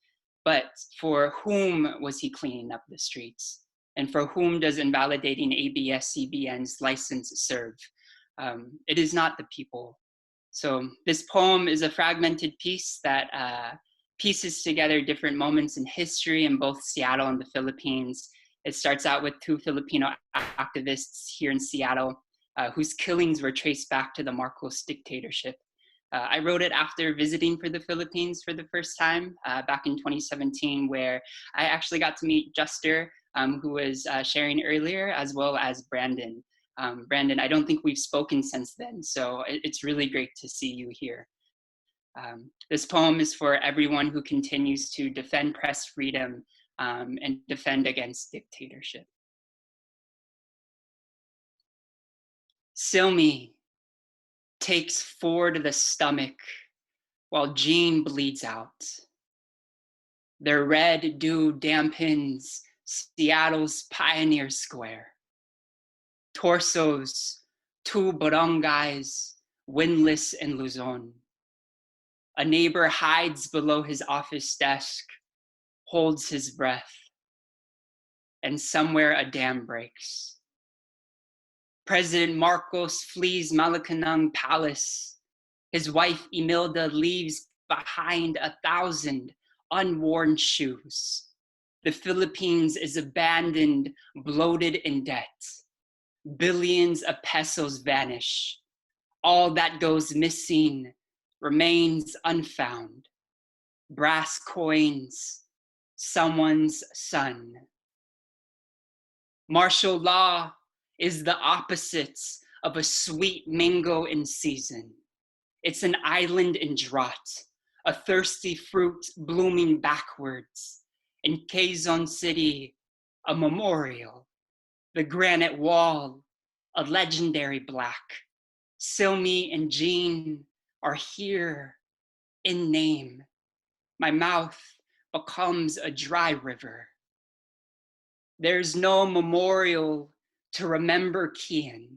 Speaker 16: But for whom was he cleaning up the streets? And for whom does invalidating ABSCBN's license serve? It is not the people. So this poem is a fragmented piece that pieces together different moments in history in both Seattle and the Philippines. It starts out with two Filipino activists here in Seattle whose killings were traced back to the Marcos dictatorship. I wrote it after visiting for the Philippines for the first time back in 2017, where I actually got to meet Juster, who was sharing earlier, as well as Brandon. Brandon, I don't think we've spoken since then, so it's really great to see you here. This poem is for everyone who continues to defend press freedom and defend against dictatorship. Silmi takes Ford to the stomach while Jean bleeds out. Their red dew dampens Seattle's Pioneer Square. Torsos, two barangays, windless in Luzon. A neighbor hides below his office desk, holds his breath, and somewhere a dam breaks. President Marcos flees Malacanang Palace. His wife Imelda leaves behind 1,000 unworn shoes. The Philippines is abandoned, bloated in debt. Billions of pesos vanish. All that goes missing remains unfound. Brass coins, someone's son. Martial law is the opposite of a sweet mango in season. It's an island in drought, a thirsty fruit blooming backwards. In Quezon City, a memorial, the granite wall, a legendary black. Silmi and Jean are here in name. My mouth becomes a dry river. There's no memorial to remember Kian.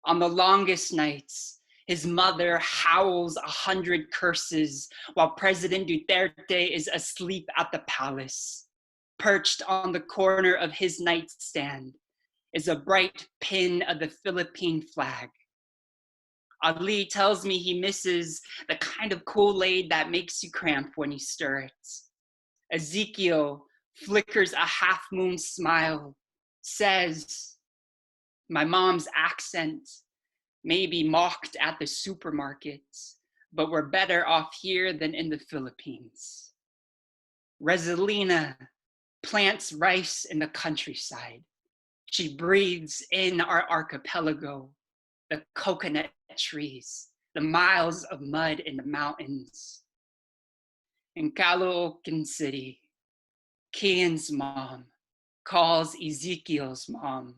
Speaker 16: On the longest nights, his mother howls 100 curses while President Duterte is asleep at the palace. Perched on the corner of his nightstand is a bright pin of the Philippine flag. Ali tells me he misses the kind of Kool-Aid that makes you cramp when you stir it. Ezekiel flickers a half-moon smile, says, my mom's accent may be mocked at the supermarkets, but we're better off here than in the Philippines. Resolina plants rice in the countryside. She breathes in our archipelago, the coconut trees, the miles of mud in the mountains. In Caloocan City, Kian's mom calls Ezekiel's mom,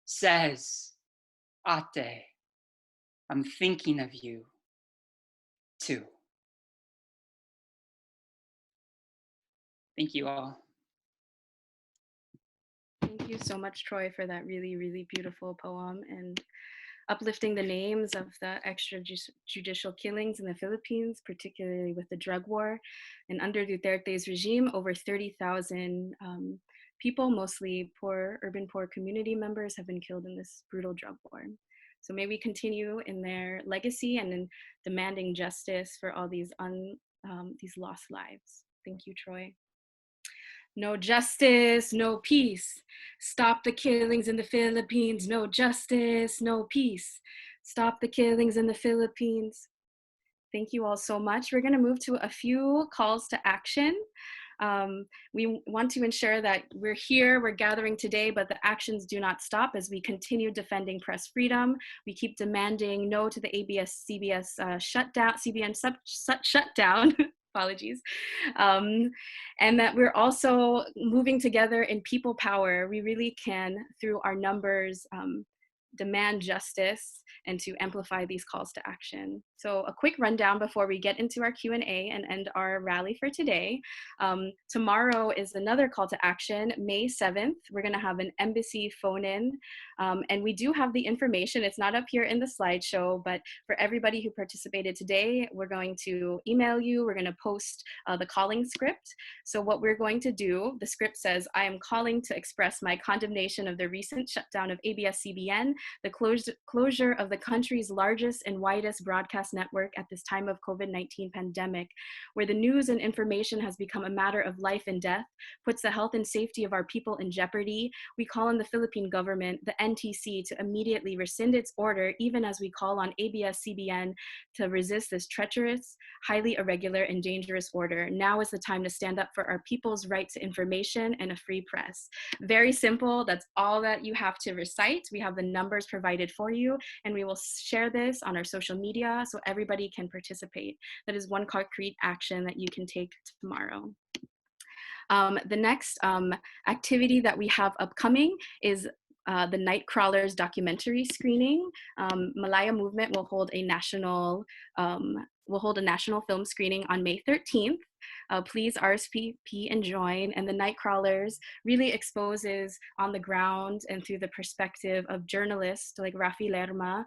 Speaker 16: says, Ate, I'm thinking of you too. Thank you all.
Speaker 1: Thank you so much, Troy, for that really, really beautiful poem and uplifting the names of the extrajudicial killings in the Philippines, particularly with the drug war. And under Duterte's regime, over 30,000 people, mostly poor, urban poor community members, have been killed in this brutal drug war. So may we continue in their legacy and in demanding justice for all these lost lives. Thank you, Troy. No justice, no peace. Stop the killings in the Philippines. No justice, no peace. Stop the killings in the Philippines. Thank you all so much. We're going to move to a few calls to action. We want to ensure that we're here, we're gathering today, but the actions do not stop as we continue defending press freedom. We keep demanding no to the ABS-CBN shutdown. Apologies. And that we're also moving together in people power. We really can, through our numbers, demand justice and to amplify these calls to action. So a quick rundown before we get into our Q&A and end our rally for today. Tomorrow is another call to action, May 7th. We're gonna have an embassy phone-in. And we do have the information, it's not up here in the slideshow, but for everybody who participated today, we're going to email you, we're gonna post the calling script. So what we're going to do, the script says, I am calling to express my condemnation of the recent shutdown of ABSCBN, the closure of the country's largest and widest broadcast network at this time of COVID-19 pandemic, where the news and information has become a matter of life and death, puts the health and safety of our people in jeopardy. We call on the Philippine government, the NTC, to immediately rescind its order, even as we call on ABS-CBN to resist this treacherous, highly irregular, and dangerous order. Now is the time to stand up for our people's right to information and a free press. Very simple, that's all that you have to recite. We have the numbers provided for you, and we will share this on our social media so everybody can participate. That is one concrete action that you can take tomorrow. The next activity that we have upcoming is the Night Crawlers documentary screening. Malaya Movement will hold a national film screening on May 13th. Please RSVP and join. And the Night Crawlers really exposes on the ground and through the perspective of journalists like Rafi Lerma,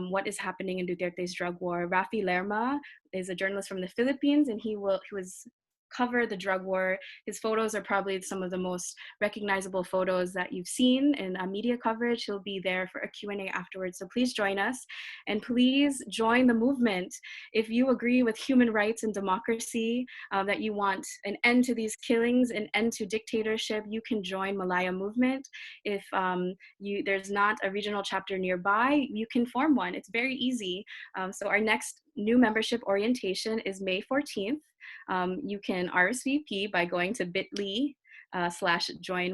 Speaker 1: what is happening in Duterte's drug war. Rafi Lerma is a journalist from the Philippines, and he was cover the drug war. His photos are probably some of the most recognizable photos that you've seen in media coverage. He'll be there for a Q&A afterwards. So please join us, and please join the movement. If you agree with human rights and democracy, that you want an end to these killings, an end to dictatorship, you can join Malaya Movement. If there's not a regional chapter nearby, you can form one. It's very easy. So our next new membership orientation is May 14th. You can RSVP by going to bit.ly/join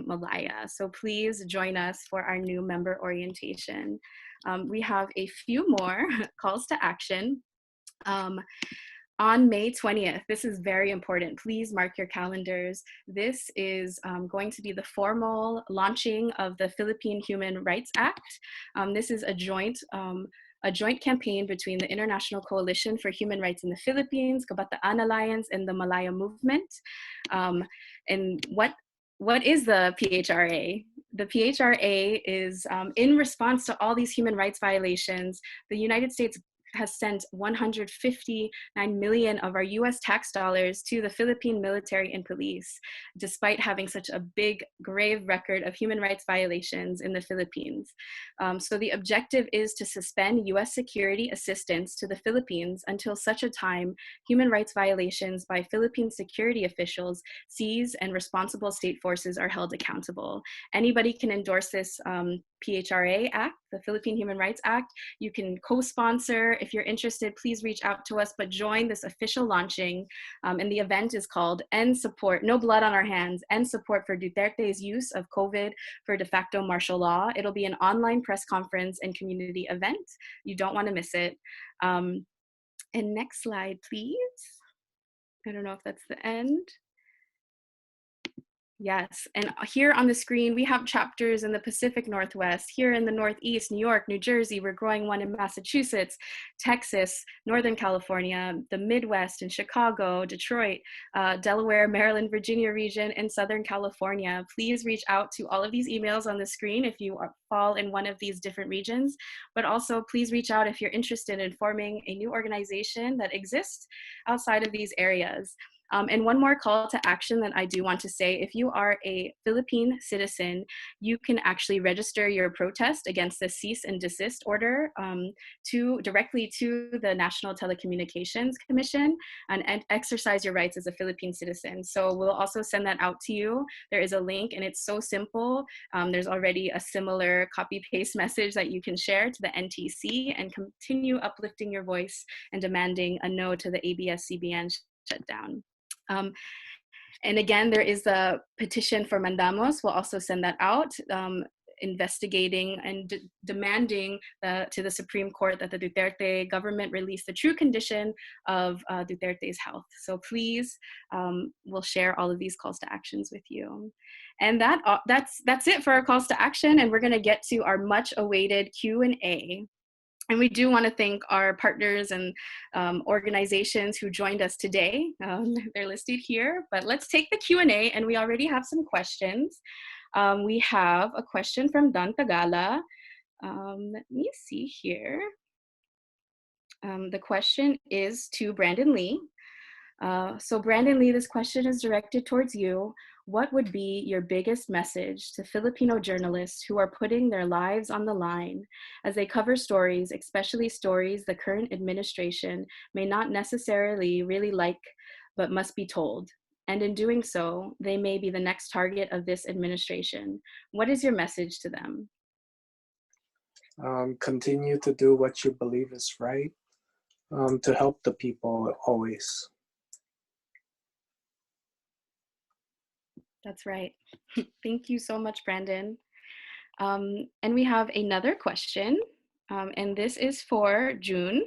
Speaker 1: Malaya. So please join us for our new member orientation. We have a few more calls to action. On May 20th, this is very important. Please mark your calendars. This is going to be the formal launching of the Philippine Human Rights Act. This is a joint campaign between the International Coalition for Human Rights in the Philippines, Kabataan Alliance, and the Malaya Movement. And what is the PHRA? The PHRA is in response to all these human rights violations, the United States has sent $159 million of our US tax dollars to the Philippine military and police, despite having such a big, grave record of human rights violations in the Philippines. So the objective is to suspend US security assistance to the Philippines until such a time human rights violations by Philippine security officials cease and responsible state forces are held accountable. Anybody can endorse this PHRA Act, the Philippine Human Rights Act. You can co-sponsor if you're interested, please reach out to us, but join this official launching. And the event is called End Support, No Blood on Our Hands, End Support for Duterte's Use of COVID for De facto Martial Law. It'll be an online press conference and community event. You don't want to miss it. And next slide, please. I don't know if that's the end. Yes, and here on the screen, we have chapters in the Pacific Northwest, here in the Northeast, New York, New Jersey. We're growing one in Massachusetts, Texas, Northern California, the Midwest in Chicago, Detroit, Delaware, Maryland, Virginia region, and Southern California. Please reach out to all of these emails on the screen if you fall in one of these different regions, but also please reach out if you're interested in forming a new organization that exists outside of these areas. And one more call to action that I do want to say, if you are a Philippine citizen, you can actually register your protest against the cease and desist order directly to the National Telecommunications Commission and exercise your rights as a Philippine citizen. So we'll also send that out to you. There is a link and it's so simple. There's already a similar copy-paste message that you can share to the NTC and continue uplifting your voice and demanding a no to the ABS-CBN shutdown. And again, there is a petition for Mandamos. We'll also send that out, investigating and demanding to the Supreme Court that the Duterte government release the true condition of Duterte's health. So please, we'll share all of these calls to actions with you. And that's it for our calls to action. And we're gonna get to our much awaited Q&A. And we do want to thank our partners and organizations who joined us today. They're listed here, but let's take the Q&A, and we already have some questions. We have a question from Dan Tagala. Let me see here. The question is to Brandon Lee. So Brandon Lee, this question is directed towards you. What would be your biggest message to Filipino journalists who are putting their lives on the line as they cover stories, especially stories the current administration may not necessarily really like, but must be told? And in doing so, they may be the next target of this administration. What is your message to them?
Speaker 12: Continue to do what you believe is right, to help the people always.
Speaker 1: That's right. Thank you so much, Brandon. And we have another question, and this is for June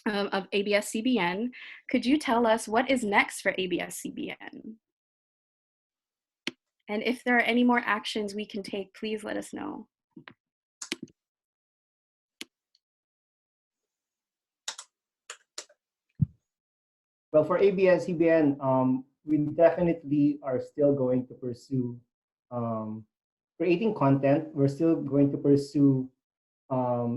Speaker 1: of ABS-CBN. Could you tell us what is next for ABS-CBN? And if there are any more actions we can take, please let us know.
Speaker 6: Well, for ABS-CBN, we definitely are still going to pursue creating content. We're still going to pursue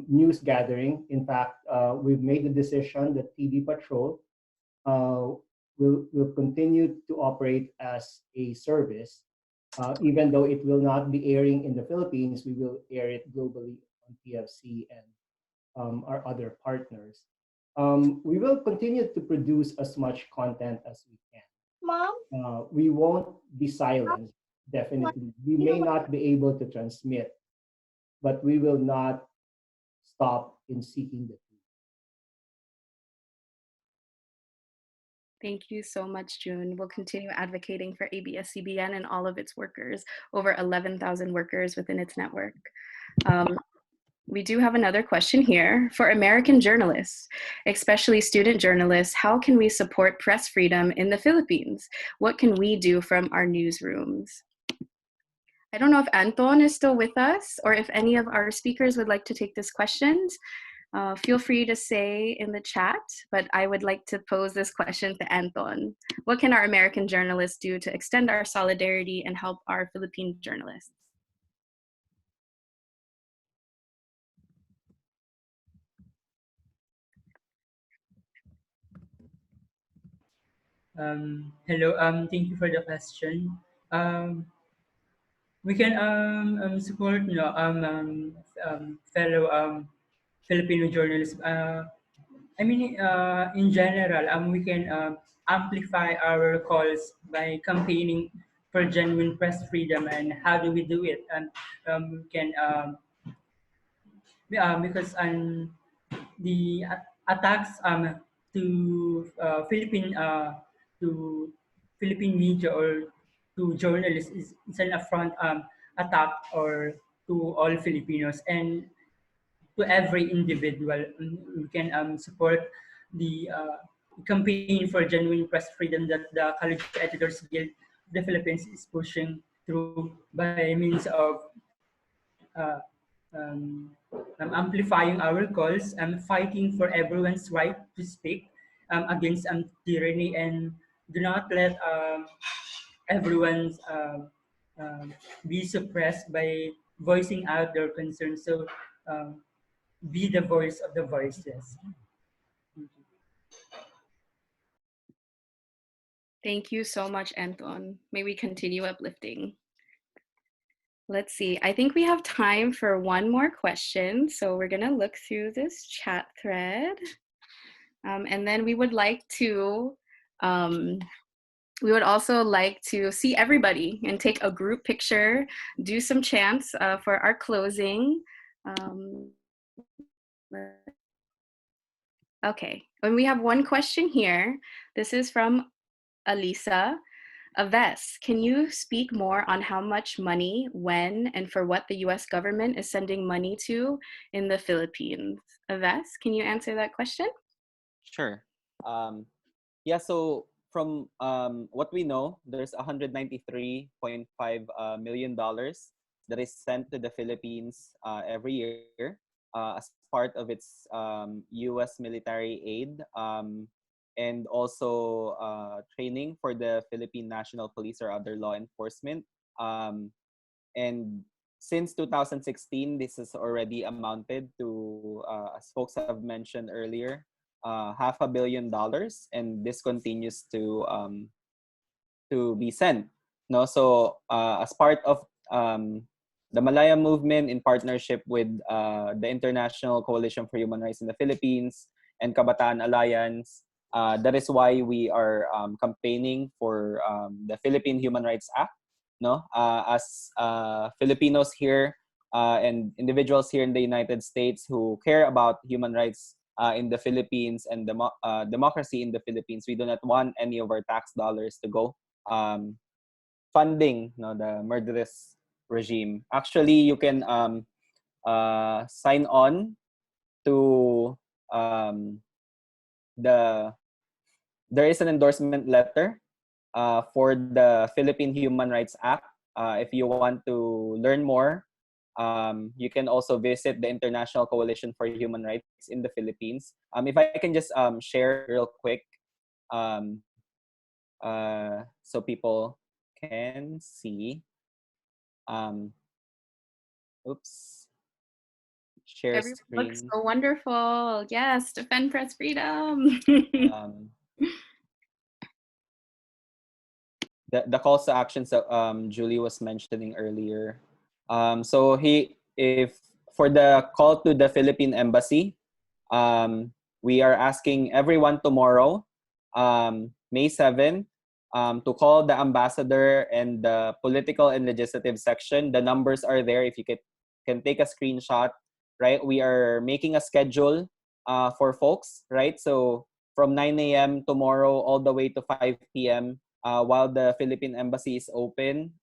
Speaker 6: news gathering. In fact, we've made the decision that TV Patrol will continue to operate as a service. Even though it will not be airing in the Philippines, we will air it globally on PFC and our other partners. We will continue to produce as much content as we can. Mom? We won't be silent, definitely. We may not be able to transmit, but we will not stop in seeking the truth.
Speaker 1: Thank you so much, June. We'll continue advocating for ABS-CBN and all of its workers, over 11,000 workers within its network. We do have another question here. For American journalists, especially student journalists, how can we support press freedom in the Philippines? What can we do from our newsrooms? I don't know if Anton is still with us or if any of our speakers would like to take this question. Feel free to say in the chat, but I would like to pose this question to Anton. What can our American journalists do to extend our solidarity and help our Philippine journalists?
Speaker 7: Hello, thank you for the question. We can support fellow Filipino journalists. I mean, in general, we can amplify our calls by campaigning for genuine press freedom. And how do we do it? And we can because the attacks Philippine to Philippine media or to journalists is an affront attack or to all Filipinos and to every individual. We can support the campaign for genuine press freedom that the College Editors Guild of the Philippines is pushing through by means of uh, um, amplifying our calls and fighting for everyone's right to speak against tyranny, and do not let everyone's be suppressed by voicing out their concerns. So be the voice of the voiceless.
Speaker 1: Thank you so much, Anton. May we continue uplifting. Let's see. I think we have time for one more question. So we're going to look through this chat thread. And then we would like to, we would also like to see everybody and take a group picture, do some chants for our closing. Okay, and we have one question here. This is from Alisa. Aves, can you speak more on how much money, when, and for what the US government is sending money to in the Philippines? Aves, can you answer that question?
Speaker 9: Sure. Yeah, so from what we know, there's $193.5 million that is sent to the Philippines every year as part of its US military aid and also training for the Philippine National Police or other law enforcement. And since 2016, this has already amounted to, as folks have mentioned earlier, $500 million, and this continues to be sent. No, so as part of the Malaya Movement in partnership with the International Coalition for Human Rights in the Philippines and Kabataan Alliance, that is why we are campaigning for the Philippine Human Rights Act. No, as Filipinos here and individuals here in the United States who care about human rights in the Philippines and democracy in the Philippines, we do not want any of our tax dollars to go funding the murderous regime. Actually, you can sign on to there is an endorsement letter for the Philippine Human Rights Act. If you want to learn more, you can also visit the International Coalition for Human Rights in the Philippines. If I can just share real quick so people can see. Oops. Share
Speaker 1: Everyone
Speaker 9: screen.
Speaker 1: looks so wonderful. Yes, defend press freedom.
Speaker 9: The calls to actions that Julie was mentioning earlier. So if for the call to the Philippine Embassy, we are asking everyone tomorrow, May 7, to call the ambassador and the political and legislative section. The numbers are there if you can take a screenshot, right? We are making a schedule for folks, right? So from 9 a.m. tomorrow all the way to 5 p.m. While the Philippine Embassy is open,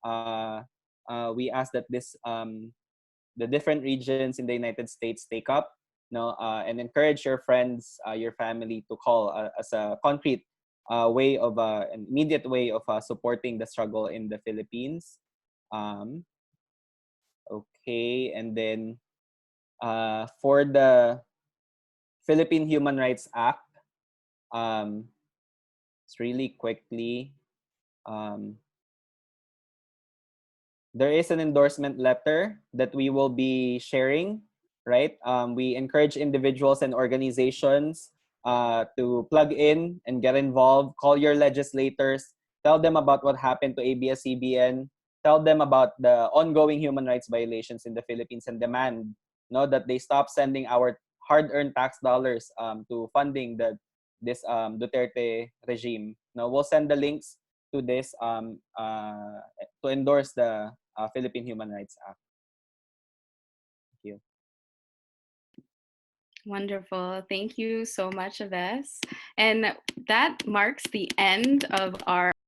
Speaker 9: we ask that the different regions in the United States take up, and encourage your friends, your family to call as a concrete way of an immediate way of supporting the struggle in the Philippines. Okay, and then for the Philippine Human Rights Act, it's really quickly. There is an endorsement letter that we will be sharing, right? We encourage individuals and organizations to plug in and get involved. Call your legislators. Tell them about what happened to ABS-CBN. Tell them about the ongoing human rights violations in the Philippines and demand that they stop sending our hard-earned tax dollars to funding this Duterte regime. We'll send the links to this to endorse the Philippine Human Rights Act. Thank you.
Speaker 1: Wonderful. Thank you so much, Aves. And that marks the end of our